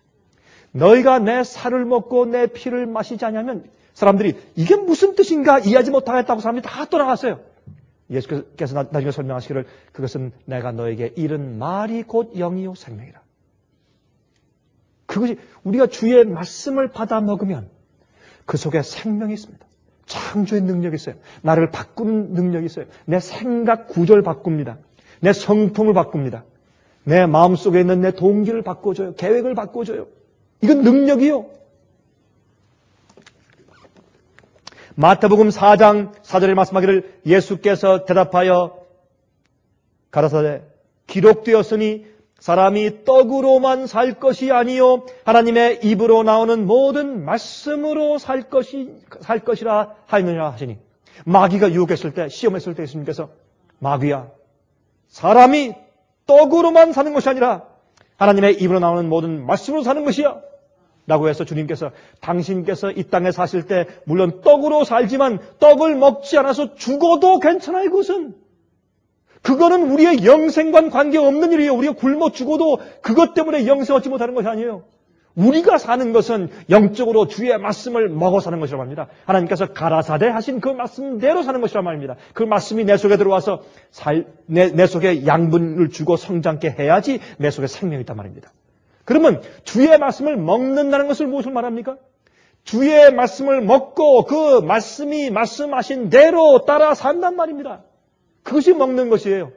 너희가 내 살을 먹고 내 피를 마시지 않으면 사람들이 이게 무슨 뜻인가 이해하지 못하겠다고 사람들이 다 떠나갔어요. 예수께서 나중에 설명하시기를 그것은 내가 너에게 이른 말이 곧 영이요 생명이라. 그것이 우리가 주의 말씀을 받아 먹으면 그 속에 생명이 있습니다. 창조의 능력이 있어요. 나를 바꾸는 능력이 있어요. 내 생각 구조를 바꿉니다. 내 성품을 바꿉니다. 내 마음속에 있는 내 동기를 바꿔줘요. 계획을 바꿔줘요. 이건 능력이요. 마태복음 4장 4절에 말씀하기를 예수께서 대답하여 가라사대 기록되었으니 사람이 떡으로만 살 것이 아니요 하나님의 입으로 나오는 모든 말씀으로 살 것이라 하느니라 하시니 마귀가 유혹했을 때 시험했을 때 예수님께서 마귀야 사람이 떡으로만 사는 것이 아니라 하나님의 입으로 나오는 모든 말씀으로 사는 것이야 라고 해서 주님께서 당신께서 이 땅에 사실 때 물론 떡으로 살지만 떡을 먹지 않아서 죽어도 괜찮아 이것은. 그거는 우리의 영생과는 관계없는 일이에요. 우리가 굶어 죽어도 그것 때문에 영생 얻지 못하는 것이 아니에요. 우리가 사는 것은 영적으로 주의 말씀을 먹어 사는 것이라고 합니다. 하나님께서 가라사대 하신 그 말씀대로 사는 것이란 말입니다. 그 말씀이 내 속에 들어와서 내 속에 양분을 주고 성장케 해야지 내 속에 생명이 있단 말입니다. 그러면 주의 말씀을 먹는다는 것을 무엇을 말합니까? 주의 말씀을 먹고 그 말씀이 말씀하신 대로 따라 산단 말입니다. 그것이 먹는 것이에요.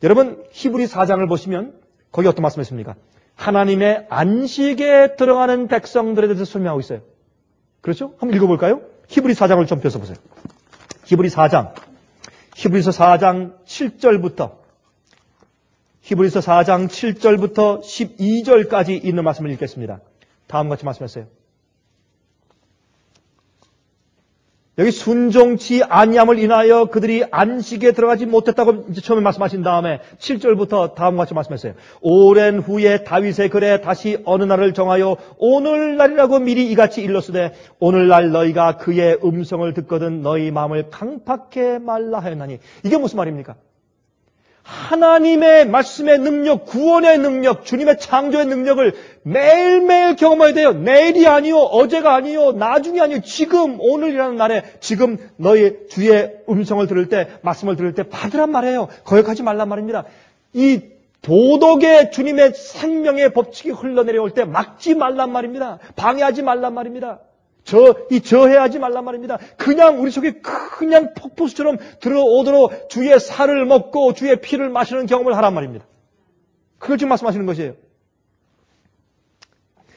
여러분 히브리 4장을 보시면 거기 어떤 말씀이 있습니까? 하나님의 안식에 들어가는 백성들에 대해서 설명하고 있어요. 그렇죠? 한번 읽어볼까요? 히브리 4장을 좀 펴서보세요. 히브리서 4장 7절부터 히브리서 4장 7절부터 12절까지 있는 말씀을 읽겠습니다. 다음과 같이 말씀하세요. 여기 순종치 아니함을 인하여 그들이 안식에 들어가지 못했다고 이제 처음에 말씀하신 다음에 7절부터 다음과 같이 말씀했어요. 오랜 후에 다윗의 글에 다시 어느 날을 정하여 오늘날이라고 미리 이같이 일렀으되 오늘날 너희가 그의 음성을 듣거든 너희 마음을 강팍해 말라 하였나니 이게 무슨 말입니까? 하나님의 말씀의 능력, 구원의 능력, 주님의 창조의 능력을 매일매일 경험해야 돼요. 내일이 아니요, 어제가 아니요, 나중이 아니요, 지금, 오늘이라는 날에 지금 너희 주의 음성을 들을 때, 말씀을 들을 때 받으란 말이에요. 거역하지 말란 말입니다. 이 도덕의 주님의 생명의 법칙이 흘러내려올 때 막지 말란 말입니다. 방해하지 말란 말입니다. 저해하지 말란 말입니다. 그냥 우리 속에 그냥 폭포수처럼 들어오도록 주의 살을 먹고 주의 피를 마시는 경험을 하란 말입니다. 그걸 지금 말씀하시는 것이에요.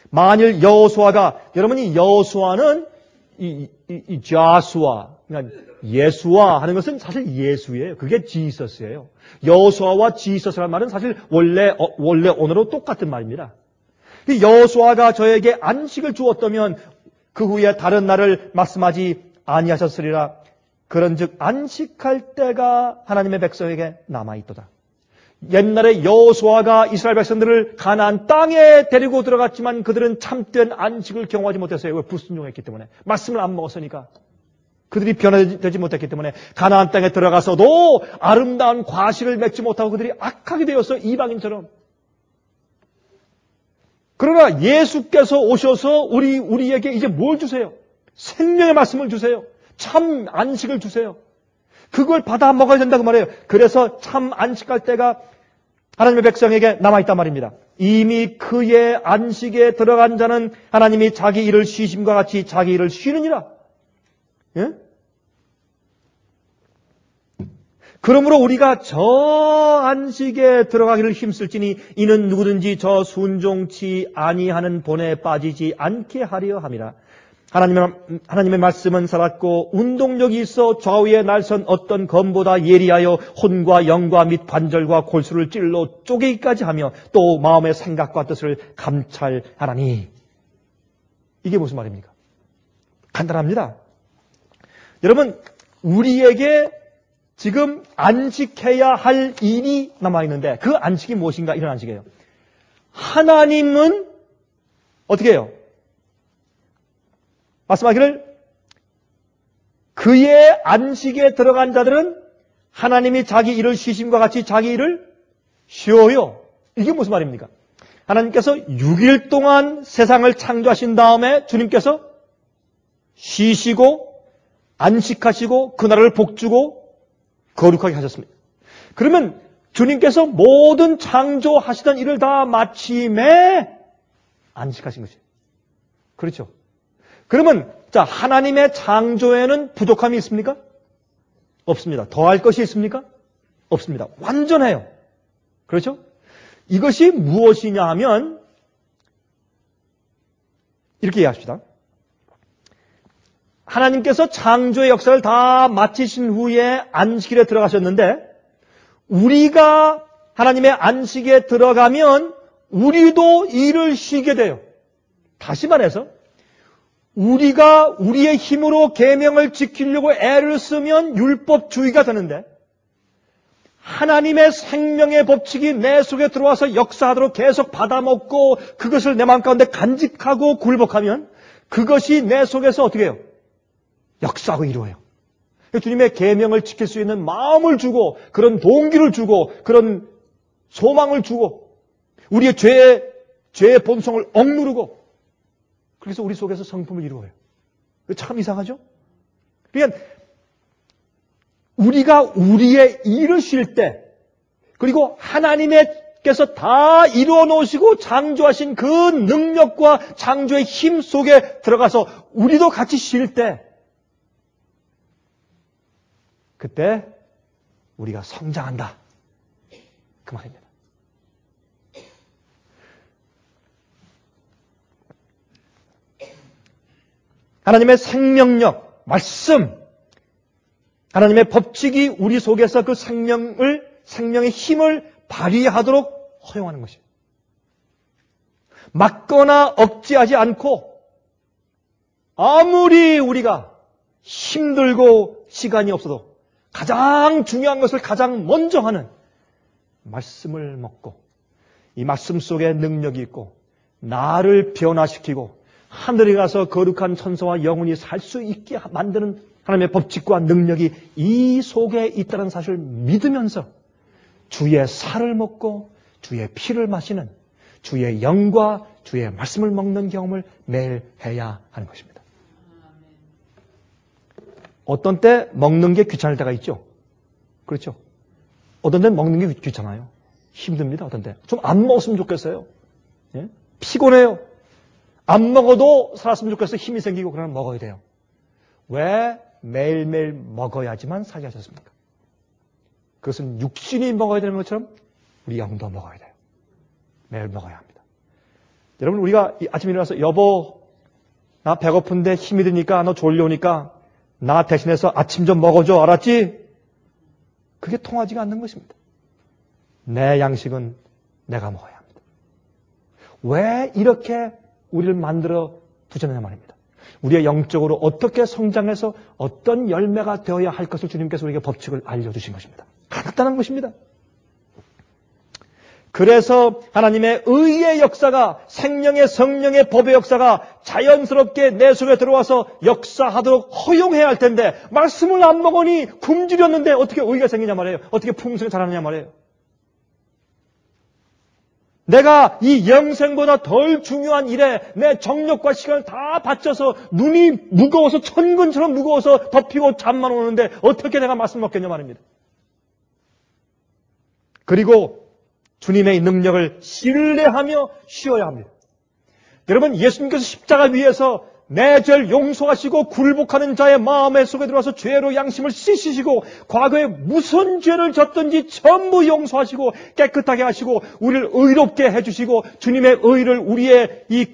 만일 여호수아가, 여러분이 여호수아는 이 자수아, 그러니까 예수와 하는 것은 사실 예수예요. 그게 지서스예요. 여호수아와 지서스라는 말은 사실 원래 언어로 똑같은 말입니다. 여호수아가 저에게 안식을 주었다면 그 후에 다른 날을 말씀하지 아니하셨으리라. 그런즉 안식할 때가 하나님의 백성에게 남아있도다. 옛날에 여호수아가 이스라엘 백성들을 가나안 땅에 데리고 들어갔지만 그들은 참된 안식을 경험하지 못했어요. 왜? 불순종했기 때문에. 말씀을 안 먹었으니까. 그들이 변화되지 못했기 때문에 가나안 땅에 들어가서도 아름다운 과실을 맺지 못하고 그들이 악하게 되었어요. 이방인처럼. 그러나 예수께서 오셔서 우리에게 이제 뭘 주세요? 생명의 말씀을 주세요. 참 안식을 주세요. 그걸 받아 먹어야 된다고 말해요. 그래서 참 안식할 때가 하나님의 백성에게 남아있단 말입니다. 이미 그의 안식에 들어간 자는 하나님이 자기 일을 쉬심과 같이 자기 일을 쉬느니라. 예? 그러므로 우리가 저 안식에 들어가기를 힘쓸지니 이는 누구든지 저 순종치 아니하는 본에 빠지지 않게 하려 함이라. 하나님의 말씀은 살았고 운동력이 있어 좌우에 날선 어떤 검보다 예리하여 혼과 영과 및 관절과 골수를 찔러 쪼개기까지 하며 또 마음의 생각과 뜻을 감찰하나니. 이게 무슨 말입니까? 간단합니다. 여러분, 우리에게 지금 안식해야 할 일이 남아있는데 그 안식이 무엇인가? 이런 안식이에요. 하나님은 어떻게 해요? 말씀하기를 그의 안식에 들어간 자들은 하나님이 자기 일을 쉬심과 같이 자기 일을 쉬어요. 이게 무슨 말입니까? 하나님께서 6일 동안 세상을 창조하신 다음에 주님께서 쉬시고 안식하시고 그날을 복주고 거룩하게 하셨습니다. 그러면 주님께서 모든 창조하시던 일을 다 마침에 안식하신 것이에요. 그렇죠? 그러면 자, 하나님의 창조에는 부족함이 있습니까? 없습니다. 더할 것이 있습니까? 없습니다. 완전해요. 그렇죠? 이것이 무엇이냐 하면 이렇게 이해합시다. 하나님께서 창조의 역사를 다 마치신 후에 안식일에 들어가셨는데 우리가 하나님의 안식에 들어가면 우리도 일을 쉬게 돼요. 다시 말해서 우리가 우리의 힘으로 계명을 지키려고 애를 쓰면 율법주의가 되는데 하나님의 생명의 법칙이 내 속에 들어와서 역사하도록 계속 받아먹고 그것을 내 마음 가운데 간직하고 굴복하면 그것이 내 속에서 어떻게 해요? 역사하고 이루어요. 주님의 계명을 지킬 수 있는 마음을 주고 그런 동기를 주고 그런 소망을 주고 우리의 죄의 본성을 억누르고 그래서 우리 속에서 성품을 이루어요. 참 이상하죠? 그러니까 우리가 우리의 일을 쉴 때 그리고 하나님께서 다 이루어 놓으시고 창조하신 그 능력과 창조의 힘 속에 들어가서 우리도 같이 쉴 때 그때 우리가 성장한다. 그 말입니다. 하나님의 생명력, 말씀, 하나님의 법칙이 우리 속에서 그 생명의 힘을 발휘하도록 허용하는 것이에요. 막거나 억제하지 않고 아무리 우리가 힘들고 시간이 없어도 가장 중요한 것을 가장 먼저 하는 말씀을 먹고 이 말씀 속에 능력이 있고 나를 변화시키고 하늘에 가서 거룩한 천사와 영혼이 살 수 있게 만드는 하나님의 법칙과 능력이 이 속에 있다는 사실을 믿으면서 주의 살을 먹고 주의 피를 마시는 주의 영과 주의 말씀을 먹는 경험을 매일 해야 하는 것입니다. 어떤 때 먹는 게 귀찮을 때가 있죠. 그렇죠. 어떤 때는 먹는 게 귀찮아요. 힘듭니다. 어떤 때. 좀 안 먹었으면 좋겠어요. 예? 피곤해요. 안 먹어도 살았으면 좋겠어요. 힘이 생기고 그러면 먹어야 돼요. 왜 매일매일 먹어야지만 살게 하셨습니까? 그것은 육신이 먹어야 되는 것처럼 우리 영도 먹어야 돼요. 매일 먹어야 합니다. 여러분, 우리가 아침에 일어나서 여보, 나 배고픈데 힘이 드니까 너 졸려오니까 나 대신해서 아침 좀 먹어줘. 알았지? 그게 통하지가 않는 것입니다. 내 양식은 내가 먹어야 합니다. 왜 이렇게 우리를 만들어 두셨느냐 말입니다. 우리의 영적으로 어떻게 성장해서 어떤 열매가 되어야 할 것을 주님께서 우리에게 법칙을 알려주신 것입니다. 간단한 것입니다. 그래서 하나님의 의의 역사가, 생명의 성령의 법의 역사가 자연스럽게 내 속에 들어와서 역사하도록 허용해야 할 텐데, 말씀을 안 먹으니 굶주렸는데 어떻게 의가 생기냐 말이에요. 어떻게 풍성이 자라느냐 말이에요. 내가 이 영생보다 덜 중요한 일에 내 정력과 시간을 다 바쳐서 눈이 무거워서 천근처럼 무거워서 덮이고 잠만 오는데 어떻게 내가 말씀 먹겠냐 말입니다. 그리고 주님의 능력을 신뢰하며 쉬어야 합니다. 여러분, 예수님께서 십자가 위에서 내 죄를 용서하시고 굴복하는 자의 마음에 속에 들어와서 죄로 양심을 씻으시고 과거에 무슨 죄를 졌든지 전부 용서하시고 깨끗하게 하시고 우리를 의롭게 해주시고 주님의 의를 우리의 이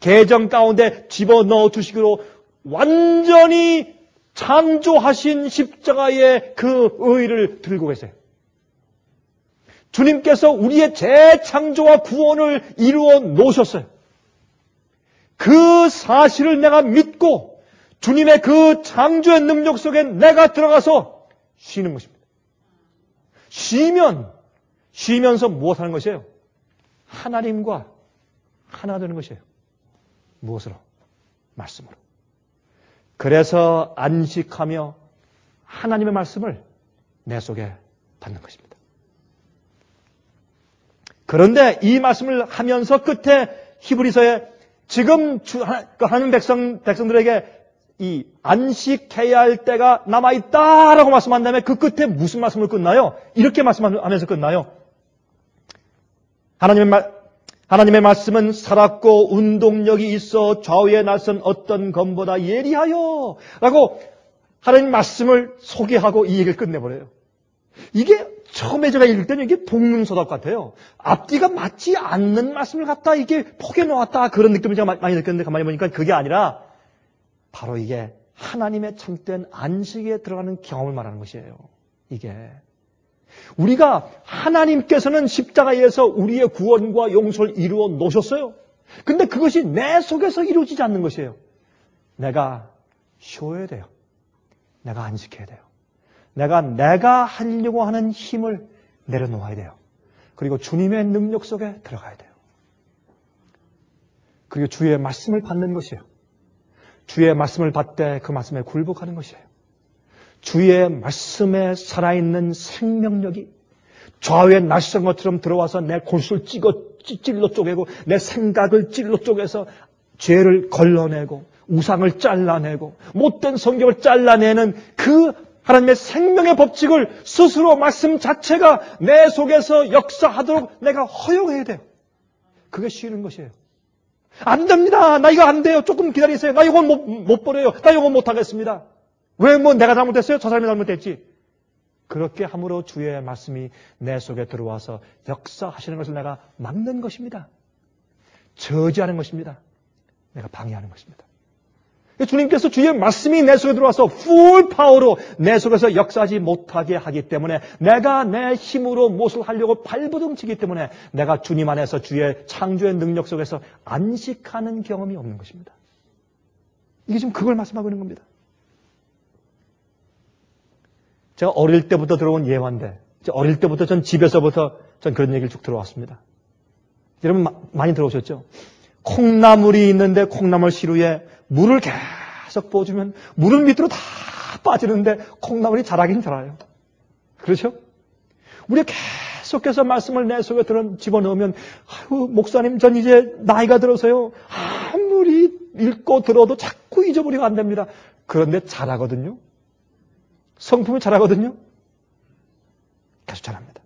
계정 가운데 집어넣어 주시기로 완전히 창조하신 십자가의 그 의를 들고 계세요. 주님께서 우리의 재창조와 구원을 이루어 놓으셨어요. 그 사실을 내가 믿고 주님의 그 창조의 능력 속에 내가 들어가서 쉬는 것입니다. 쉬면서 무엇하는 것이에요? 하나님과 하나 되는 것이에요. 무엇으로? 말씀으로. 그래서 안식하며 하나님의 말씀을 내 속에 받는 것입니다. 그런데 이 말씀을 하면서 끝에 히브리서에 지금 하나님 백성들에게 이 안식해야 할 때가 남아있다라고 말씀한 다음에 그 끝에 무슨 말씀을 끝나요? 이렇게 말씀하면서 끝나요. 하나님의 말씀은 살았고 운동력이 있어 좌우에 나선 어떤 검보다 예리하여 라고 하나님 말씀을 소개하고 이 얘기를 끝내버려요. 이게 처음에 제가 읽을 때는 이게 복문서답 같아요. 앞뒤가 맞지 않는 말씀을 갖다 이게 포개 놓았다 그런 느낌을 제가 많이 느꼈는데 가만히 보니까 그게 아니라 바로 이게 하나님의 참된 안식에 들어가는 경험을 말하는 것이에요. 이게 우리가 하나님께서는 십자가에서 우리의 구원과 용서를 이루어 놓으셨어요. 근데 그것이 내 속에서 이루어지지 않는 것이에요. 내가 쉬어야 돼요. 내가 안식해야 돼요. 내가 하려고 하는 힘을 내려놓아야 돼요. 그리고 주님의 능력 속에 들어가야 돼요. 그리고 주의 말씀을 받는 것이에요. 주의 말씀을 받되 그 말씀에 굴복하는 것이에요. 주의 말씀에 살아있는 생명력이 좌우에 날선 것처럼 들어와서 내 골수를 찔러 쪼개고 내 생각을 찔러 쪼개서 죄를 걸러내고 우상을 잘라내고 못된 성경을 잘라내는 그 하나님의 생명의 법칙을 스스로 말씀 자체가 내 속에서 역사하도록 내가 허용해야 돼요. 그게 쉬는 것이에요. 안 됩니다. 나 이거 안 돼요. 조금 기다리세요. 나 이건 못 버려요. 나 이건 못 하겠습니다. 왜 내가 잘못했어요? 저 사람이 잘못했지. 그렇게 함으로 주의 말씀이 내 속에 들어와서 역사하시는 것을 내가 막는 것입니다. 저지하는 것입니다. 내가 방해하는 것입니다. 주님께서 주의 말씀이 내 속에 들어와서 풀 파워로 내 속에서 역사하지 못하게 하기 때문에 내가 내 힘으로 무엇을 하려고 발버둥치기 때문에 내가 주님 안에서 주의 창조의 능력 속에서 안식하는 경험이 없는 것입니다. 이게 지금 그걸 말씀하고 있는 겁니다. 제가 어릴 때부터 들어온 예화인데 어릴 때부터 전 집에서부터 전 그런 얘기를 쭉 들어왔습니다. 여러분 많이 들어오셨죠? 콩나물이 있는데 콩나물 시루에 물을 계속 부어주면 물은 밑으로 다 빠지는데 콩나물이 자라긴 자라요. 그렇죠? 우리가 계속해서 말씀을 내 속에 집어넣으면 아유, 목사님 전 이제 나이가 들어서요. 아무리 읽고 들어도 자꾸 잊어버리고 안 됩니다. 그런데 잘하거든요. 성품이 잘하거든요. 계속 잘합니다.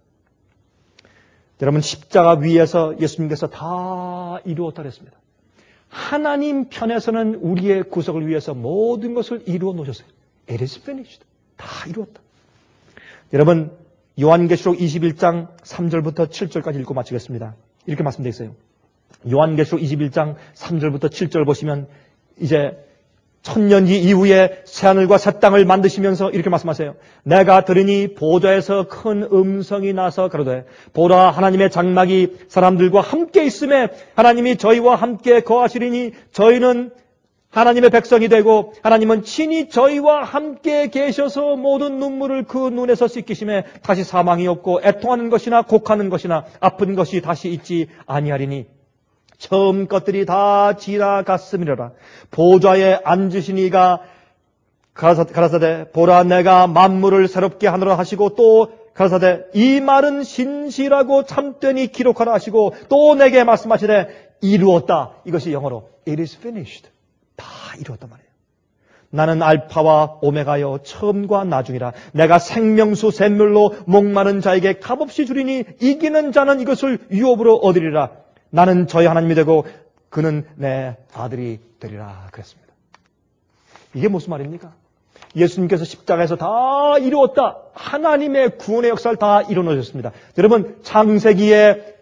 여러분 십자가 위에서 예수님께서 다 이루었다 그랬습니다. 하나님 편에서는 우리의 구속을 위해서 모든 것을 이루어 놓으셨어요. It is finished. 다 이루었다. 여러분 요한계시록 21장 3절부터 7절까지 읽고 마치겠습니다. 이렇게 말씀되어 있어요. 요한계시록 21장 3절부터 7절 보시면 이제 천년기 이후에 새하늘과 새 땅을 만드시면서 이렇게 말씀하세요. 내가 들으니 보좌에서 큰 음성이 나서 가로되 보라 하나님의 장막이 사람들과 함께 있음에 하나님이 저희와 함께 거하시리니 저희는 하나님의 백성이 되고 하나님은 친히 저희와 함께 계셔서 모든 눈물을 그 눈에서 씻기심에 다시 사망이 없고 애통하는 것이나 곡하는 것이나 아픈 것이 다시 있지 아니하리니 처음 것들이 다 지나갔음이로라. 보좌에 앉으신 이가 가라사대 보라 내가 만물을 새롭게 하노라 하시고 또 가라사대 이 말은 신실하고 참되니 기록하라 하시고 또 내게 말씀하시되 이루었다. 이것이 영어로 It is finished. 다 이루었단 말이에요. 나는 알파와 오메가여 처음과 나중이라. 내가 생명수 샘물로 목마른 자에게 값없이 주리니 이기는 자는 이것을 유업으로 얻으리라. 나는 저희 하나님이 되고 그는 내 아들이 되리라 그랬습니다. 이게 무슨 말입니까? 예수님께서 십자가에서 다 이루었다. 하나님의 구원의 역사를 다 이루어놓으셨습니다. 여러분 창세기에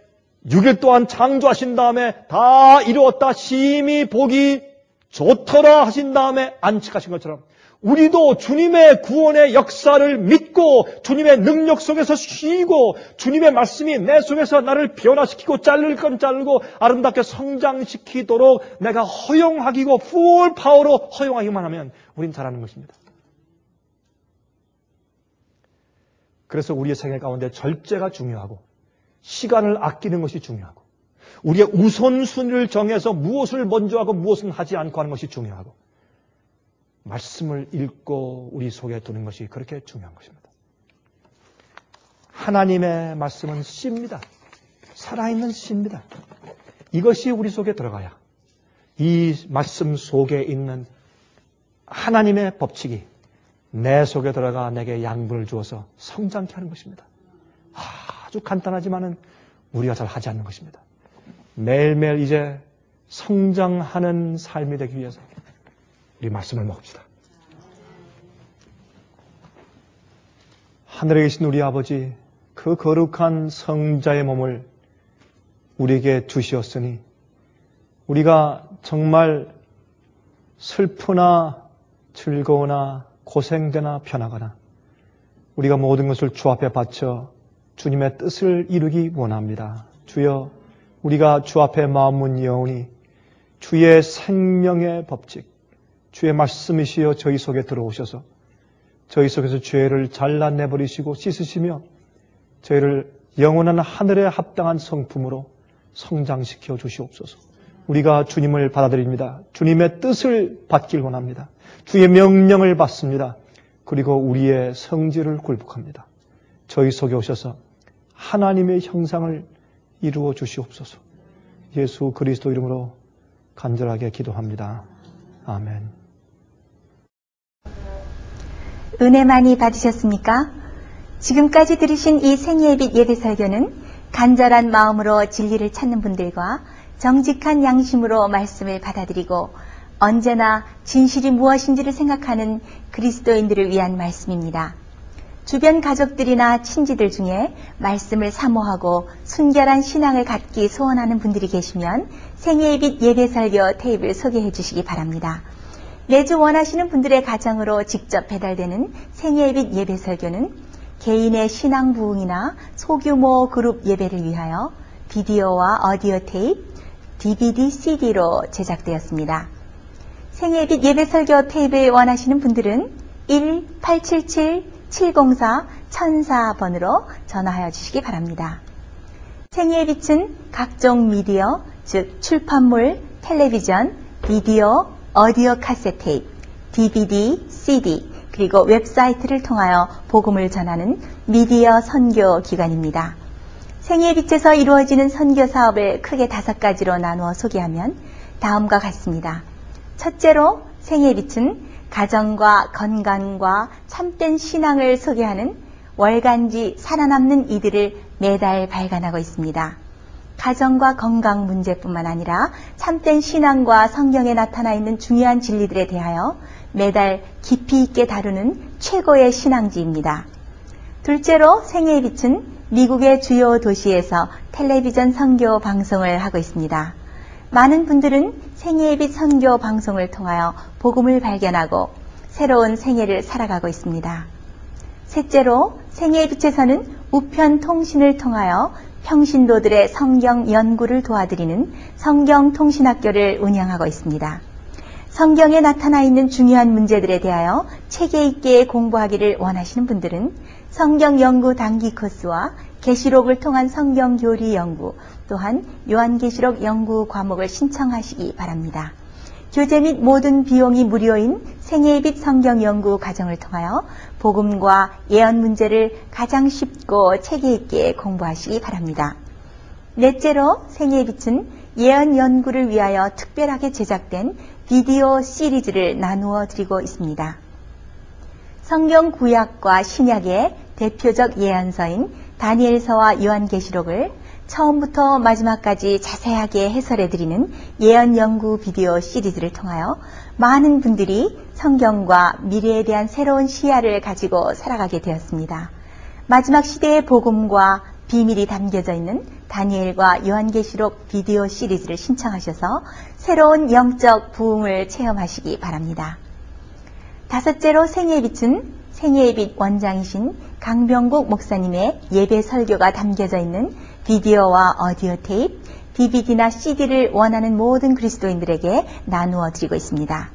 6일 동안 창조하신 다음에 다 이루었다. 심히 보기 좋더라 하신 다음에 안식하신 것처럼 우리도 주님의 구원의 역사를 믿고 주님의 능력 속에서 쉬고 주님의 말씀이 내 속에서 나를 변화시키고 자를 건 자르고 아름답게 성장시키도록 내가 허용하기고 풀 파워로 허용하기만 하면 우린 잘하는 것입니다. 그래서 우리의 생애 가운데 절제가 중요하고 시간을 아끼는 것이 중요하고 우리의 우선순위를 정해서 무엇을 먼저 하고 무엇은 하지 않고 하는 것이 중요하고 말씀을 읽고 우리 속에 두는 것이 그렇게 중요한 것입니다. 하나님의 말씀은 씨입니다. 살아있는 씨입니다. 이것이 우리 속에 들어가야 이 말씀 속에 있는 하나님의 법칙이 내 속에 들어가 내게 양분을 주어서 성장케 하는 것입니다. 아주 간단하지만은 우리가 잘 하지 않는 것입니다. 매일매일 이제 성장하는 삶이 되기 위해서 우리 말씀을 먹읍시다. 하늘에 계신 우리 아버지, 그 거룩한 성자의 몸을 우리에게 주시었으니 우리가 정말 슬프나 즐거우나 고생되나 편하거나 우리가 모든 것을 주 앞에 바쳐 주님의 뜻을 이루기 원합니다. 주여, 우리가 주 앞에 마음은 여오니 주의 생명의 법칙, 주의 말씀이시여 저희 속에 들어오셔서 저희 속에서 죄를 잘라내버리시고 씻으시며 저희를 영원한 하늘에 합당한 성품으로 성장시켜 주시옵소서. 우리가 주님을 받아들입니다. 주님의 뜻을 받길 원합니다. 주의 명령을 받습니다. 그리고 우리의 성질을 굴복합니다. 저희 속에 오셔서 하나님의 형상을 이루어 주시옵소서. 예수 그리스도 이름으로 간절하게 기도합니다. 아멘. 은혜 많이 받으셨습니까? 지금까지 들으신 이 생애빛 예배 설교는 간절한 마음으로 진리를 찾는 분들과 정직한 양심으로 말씀을 받아들이고 언제나 진실이 무엇인지를 생각하는 그리스도인들을 위한 말씀입니다. 주변 가족들이나 친지들 중에 말씀을 사모하고 순결한 신앙을 갖기 소원하는 분들이 계시면 생애빛 예배 설교 테이프를 소개해 주시기 바랍니다. 매주 원하시는 분들의 가정으로 직접 배달되는 생애빛 예배 설교는 개인의 신앙 부흥이나 소규모 그룹 예배를 위하여 비디오와 오디오 테이프, DVD, CD로 제작되었습니다. 생애빛 예배 설교 테이프를 원하시는 분들은 1-877-704-1004번으로 전화하여 주시기 바랍니다. 생애빛은 각종 미디어, 즉 출판물, 텔레비전, 비디오, 오디오 카세트 테이프, DVD, CD, 그리고 웹사이트를 통하여 복음을 전하는 미디어 선교 기관입니다. 생애의 빛에서 이루어지는 선교 사업을 크게 5가지로 나누어 소개하면 다음과 같습니다. 첫째로 생애의 빛은 가정과 건강과 참된 신앙을 소개하는 월간지 살아남는 이들을 매달 발간하고 있습니다. 가정과 건강 문제뿐만 아니라 참된 신앙과 성경에 나타나 있는 중요한 진리들에 대하여 매달 깊이 있게 다루는 최고의 신앙지입니다. 둘째로 생애의 빛은 미국의 주요 도시에서 텔레비전 선교 방송을 하고 있습니다. 많은 분들은 생애의 빛 선교 방송을 통하여 복음을 발견하고 새로운 생애를 살아가고 있습니다. 셋째로 생애의 빛에서는 우편 통신을 통하여 평신도들의 성경 연구를 도와드리는 성경통신학교를 운영하고 있습니다. 성경에 나타나 있는 중요한 문제들에 대하여 체계 있게 공부하기를 원하시는 분들은 성경 연구 단기 코스와 계시록을 통한 성경 교리 연구, 또한 요한계시록 연구 과목을 신청하시기 바랍니다. 교재 및 모든 비용이 무료인 생애의 빛 성경 연구 과정을 통하여 복음과 예언 문제를 가장 쉽고 체계 있게 공부하시기 바랍니다. 넷째로 생애의 빛은 예언 연구를 위하여 특별하게 제작된 비디오 시리즈를 나누어 드리고 있습니다. 성경 구약과 신약의 대표적 예언서인 다니엘서와 요한계시록을 처음부터 마지막까지 자세하게 해설해 드리는 예언 연구 비디오 시리즈를 통하여 많은 분들이 성경과 미래에 대한 새로운 시야를 가지고 살아가게 되었습니다. 마지막 시대의 복음과 비밀이 담겨져 있는 다니엘과 요한계시록 비디오 시리즈를 신청하셔서 새로운 영적 부흥을 체험하시기 바랍니다. 다섯째로 생애의 빛은 생애의 빛 원장이신 강병국 목사님의 예배 설교가 담겨져 있는 비디오와 오디오 테이프, DVD나 CD를 원하는 모든 그리스도인들에게 나누어 드리고 있습니다.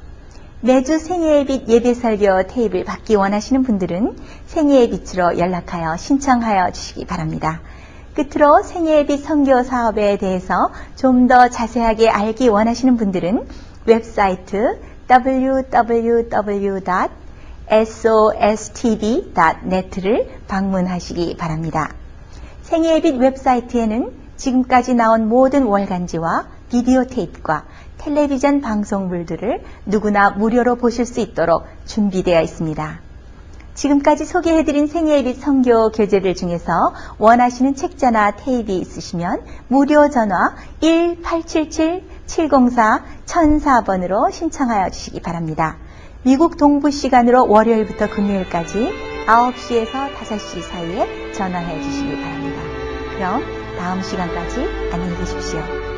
매주 생애의 빛 예배 설교 테이프를 받기 원하시는 분들은 생애의 빛으로 연락하여 신청하여 주시기 바랍니다. 끝으로 생애의 빛 선교 사업에 대해서 좀 더 자세하게 알기 원하시는 분들은 웹사이트 www.sostv.net를 방문하시기 바랍니다. 생애의 빛 웹사이트에는 지금까지 나온 모든 월간지와 비디오 테이프와 텔레비전 방송물들을 누구나 무료로 보실 수 있도록 준비되어 있습니다. 지금까지 소개해드린 생애의 빛 선교 교재들 중에서 원하시는 책자나 테이프 있으시면 무료 전화 1877-704-1004번으로 신청하여 주시기 바랍니다. 미국 동부 시간으로 월요일부터 금요일까지 9시에서 5시 사이에 전화해 주시기 바랍니다. 그럼 다음 시간까지 안녕히 계십시오.